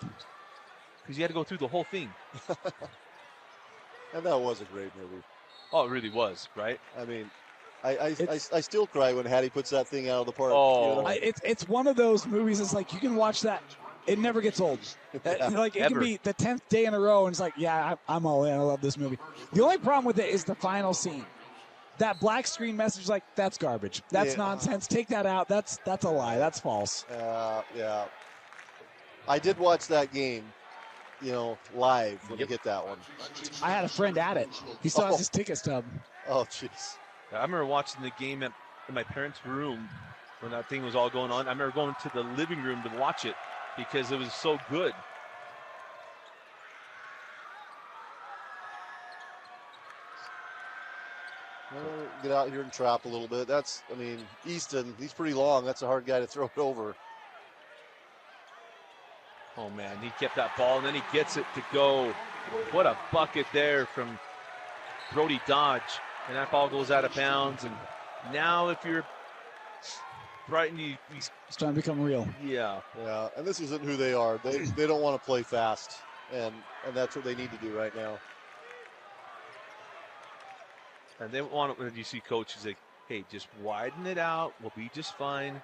Because you had to go through the whole thing. And that was a great movie. Oh, it really was, right? I mean, I still cry when Hattie puts that thing out of the park. Oh, you know? It's one of those movies. It's like you can watch that; it never gets old. Like it Ever. can be the 10th day in a row, and it's like, yeah, I'm all in. I love this movie. The only problem with it is the final scene. That black screen message, like that's garbage. That's nonsense. Take that out. That's a lie. That's false. Yeah. I did watch that game, live when you get that one. I had a friend at it. He still has his ticket stub. Oh, jeez. I remember watching the game in my parents' room when that thing was all going on. I remember going to the living room to watch it because it was so good. Well, get out here and trap a little bit. Easton, he's pretty long. That's a hard guy to throw it over. Oh, man, he kept that ball, and then he gets it to go. What a bucket there from Brody Dodge. And that ball goes out of bounds. And now if you're Brighton, he's starting to become real. Yeah. And this isn't who they are. They don't want to play fast. And that's what they need to do right now. And they want it when you see coaches like, hey, just widen it out. We'll be just fine.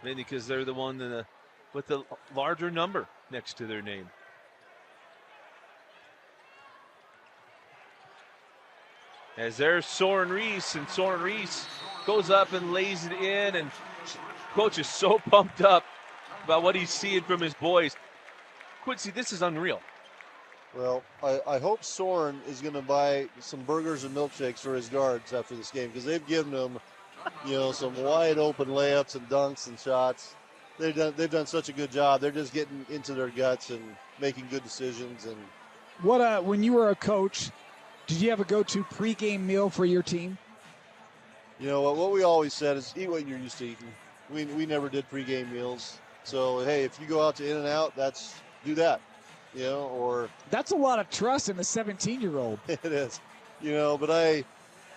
Mainly because they're the one with the larger number next to their name. As there's Soren Reese, and Soren Reese goes up and lays it in, and coach is so pumped up about what he's seeing from his boys. Quincy, this is unreal. Well, I hope Soren is going to buy some burgers and milkshakes for his guards after this game, because they've given him, some wide open layups and dunks and shots. They've done such a good job. They're just getting into their guts and making good decisions. And when you were a coach, did you have a go-to pregame meal for your team? You know what we always said is eat what you're used to eating. We never did pregame meals. So hey, if you go out to In-N-Out, do that. Or that's a lot of trust in a 17-year-old. It is, but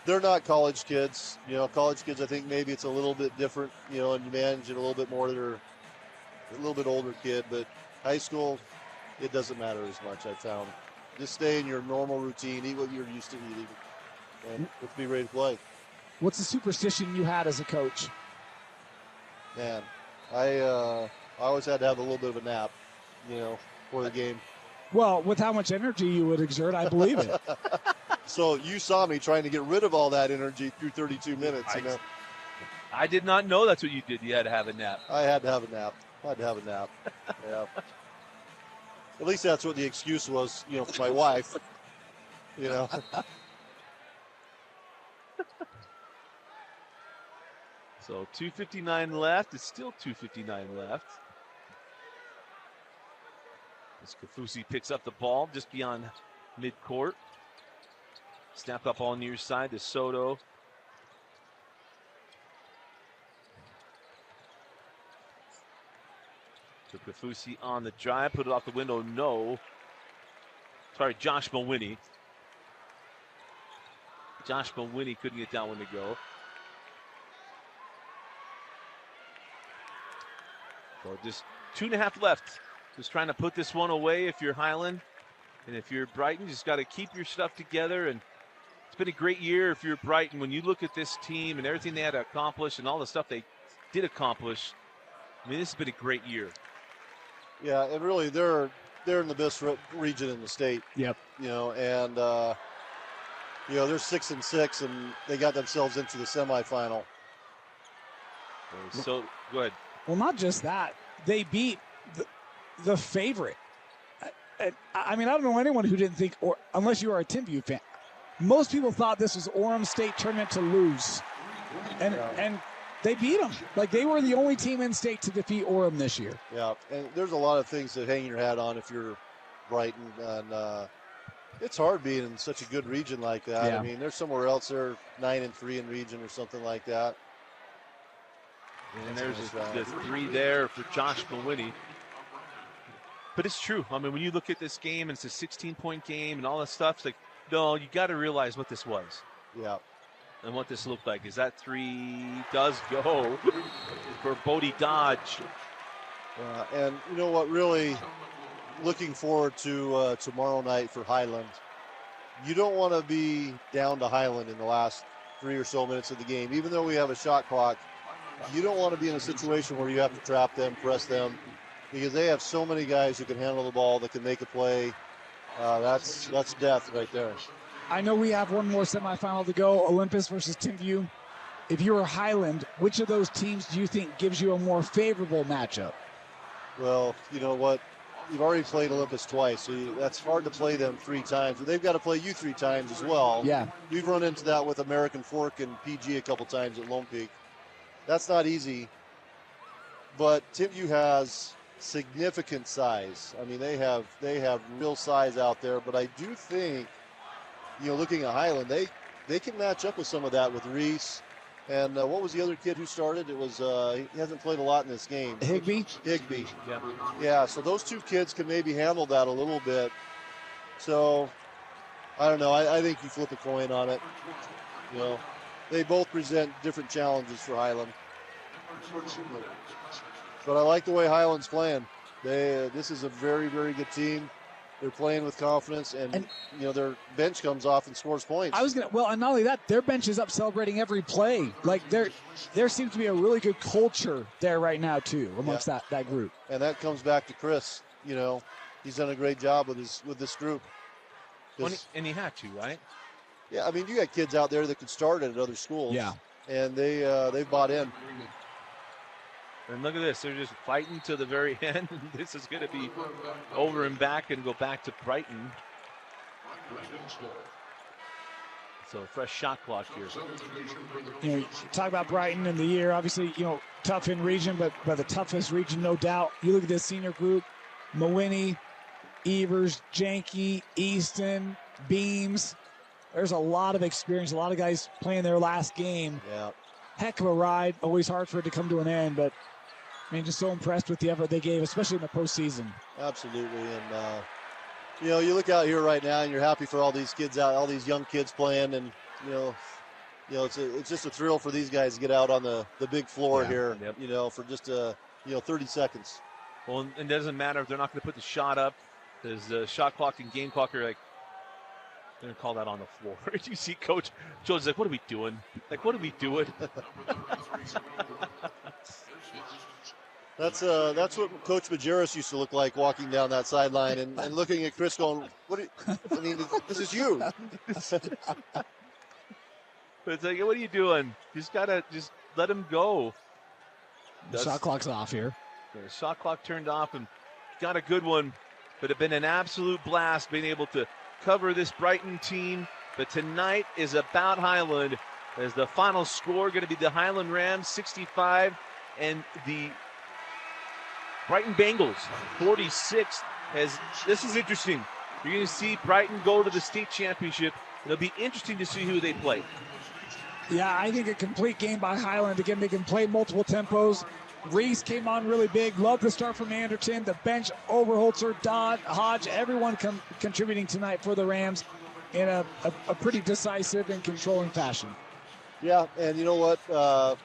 they're not college kids. College kids, I think maybe it's a little bit different, and you manage it a little bit more. They're a little bit older kid, but high school, it doesn't matter as much, I found. Just stay in your normal routine, eat what you're used to eating, and let's be ready to play. What's the superstition you had as a coach? Man, I always had to have a little bit of a nap, for the game. Well, with how much energy you would exert, I believe it. So you saw me trying to get rid of all that energy through 32 minutes. I did not know that's what you did. You had to have a nap. I had to have a nap. Yeah. At least that's what the excuse was, for my wife. So 2:59 left. It's still 2:59 left. As Kafusi picks up the ball just beyond midcourt. Snap up on near side to Soto. So Kafusi on the drive, put it off the window, no. Sorry, Josh Mawhinney. Josh Mawhinney couldn't get that one to go. So just 2.5 left. Just trying to put this one away if you're Highland. And if you're Brighton, just got to keep your stuff together. And it's been a great year if you're Brighton. When you look at this team and everything they had to accomplish and all the stuff they did accomplish, I mean, this has been a great year. Yeah, and really they're in the best region in the state. Yep. You know, and they're 6-6, and they got themselves into the semifinal. So go ahead. Well, not just that, they beat the favorite. I mean, I don't know anyone who didn't think, or unless you are a Timview fan, most people thought this was Orem State tournament to lose, and they beat them. Like, they were the only team in state to defeat Orem this year. Yeah, and there's a lot of things to hang your hat on if you're Brighton, and it's hard being in such a good region like that. Yeah. I mean, there's somewhere else they're 9-3 in region or something like that. And there's the 3 there for Josh Mawhinney. But it's true. I mean, when you look at this game, and it's a 16-point game and all that stuff, it's like, no, you got to realize what this was. Yeah. And what this looked like. Is that 3 does go for Bodie Dodge. And you know what, really looking forward to tomorrow night for Highland. You don't want to be down to Highland in the last 3 or so minutes of the game. Even though we have a shot clock, you don't want to be in a situation where you have to trap them, press them, because they have so many guys who can handle the ball, that can make a play. That's death right there. I know we have one more semifinal to go, Olympus versus Timview. If you were Highland, which of those teams do you think gives you a more favorable matchup? Well, you know what? You've already played Olympus twice, so that's hard to play them 3 times. But they've got to play you 3 times as well. Yeah. We've run into that with American Fork and PG a couple times at Lone Peak. That's not easy. But Timview has significant size. I mean, they have real size out there. But I do think, looking at Highland, they can match up with some of that with Reese. And what was the other kid who started? It was he hasn't played a lot in this game. Higby. Yeah. Yeah. So those 2 kids can maybe handle that a little bit. So I don't know. I think you flip a coin on it. They both present different challenges for Highland. But I like the way Highland's playing. This is a very, very good team. They're playing with confidence, and their bench comes off and scores points. And not only that, their bench is up celebrating every play. Like, there seems to be a really good culture there right now too amongst that group. And that comes back to Chris. He's done a great job with this group. And he had to, right? Yeah, I mean, you got kids out there that could start at other schools. Yeah. And they've bought in. And look at this. They're just fighting to the very end. This is going to be over and back and go back to Brighton. So fresh shot clock here. Talk about Brighton in the year. Obviously, tough in region, but the toughest region, no doubt. You look at this senior group, Mawhinney, Evers, Janke, Easton, Beams. There's a lot of experience, a lot of guys playing their last game. Yeah. Heck of a ride. Always hard for it to come to an end, but just so impressed with the effort they gave, especially in the postseason. Absolutely. And, you look out here right now and you're happy for all these kids out, all these young kids playing. And, it's just a thrill for these guys to get out on the big floor here, for just, 30 seconds. Well, it doesn't matter if they're not going to put the shot up. There's the shot clock and game clock are like, they're going to call that on the floor. You see Coach Jones like, what are we doing? What are we doing? That's what Coach Majerus used to look like walking down that sideline and looking at Chris going, this is you. But it's like, what are you doing? You just got to just let him go. The shot clock's off here. The shot clock turned off and got a good one. But it's been an absolute blast being able to cover this Brighton team. But tonight is about Highland, as the final score going to be the Highland Rams 65 and the Brighton Bengals 46. This is interesting. You're going to see Brighton go to the state championship. It'll be interesting to see who they play. Yeah, I think a complete game by Highland. Again, they can play multiple tempos. Reese came on really big. Love the start from Anderton. The bench, Overholzer, Dodd, Hodge, everyone contributing tonight for the Rams. in a pretty decisive and controlling fashion. Yeah, and you know what?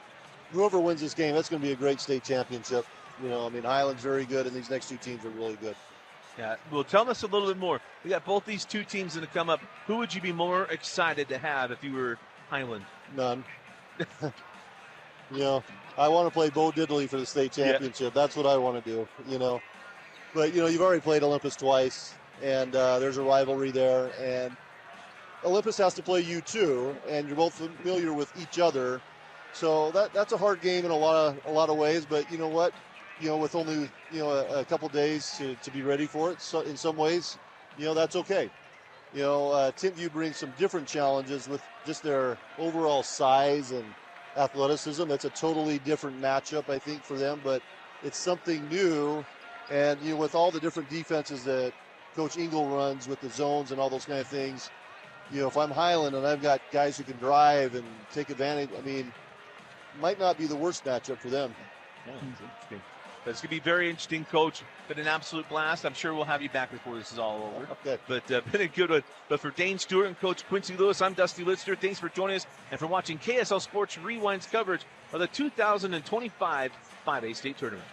Whoever wins this game, that's going to be a great state championship. You know, I mean, Highland's very good, and these next two teams are really good. Yeah, well, tell us a little bit more. We got both these two teams going to come up. Who would you be more excited to have if you were Highland? None. You know, I want to play Bo Diddley for the state championship. That's what I want to do, you know. But, you know, you've already played Olympus twice, and there's a rivalry there. And Olympus has to play you too, and you're both familiar with each other. So that's a hard game in a lot of ways. But you know what? You know, with only a couple days to be ready for it, so in some ways, you know, that's okay. You know, Timpview brings some different challenges with just their overall size and athleticism. That's a totally different matchup, I think, for them. But it's something new, and you know, with all the different defenses that Coach Engel runs with the zones and all those kind of things. You know, if I'm Highland and I've got guys who can drive and take advantage, I mean, might not be the worst matchup for them. Yeah, that's interesting. But it's going to be very interesting, Coach. Been an absolute blast. I'm sure we'll have you back before this is all over. Okay. But been a good one. But for Dane Stewart and Coach Quincy Lewis, I'm Dusty Lister. Thanks for joining us and for watching KSL Sports Rewind's coverage of the 2025 5A State Tournament.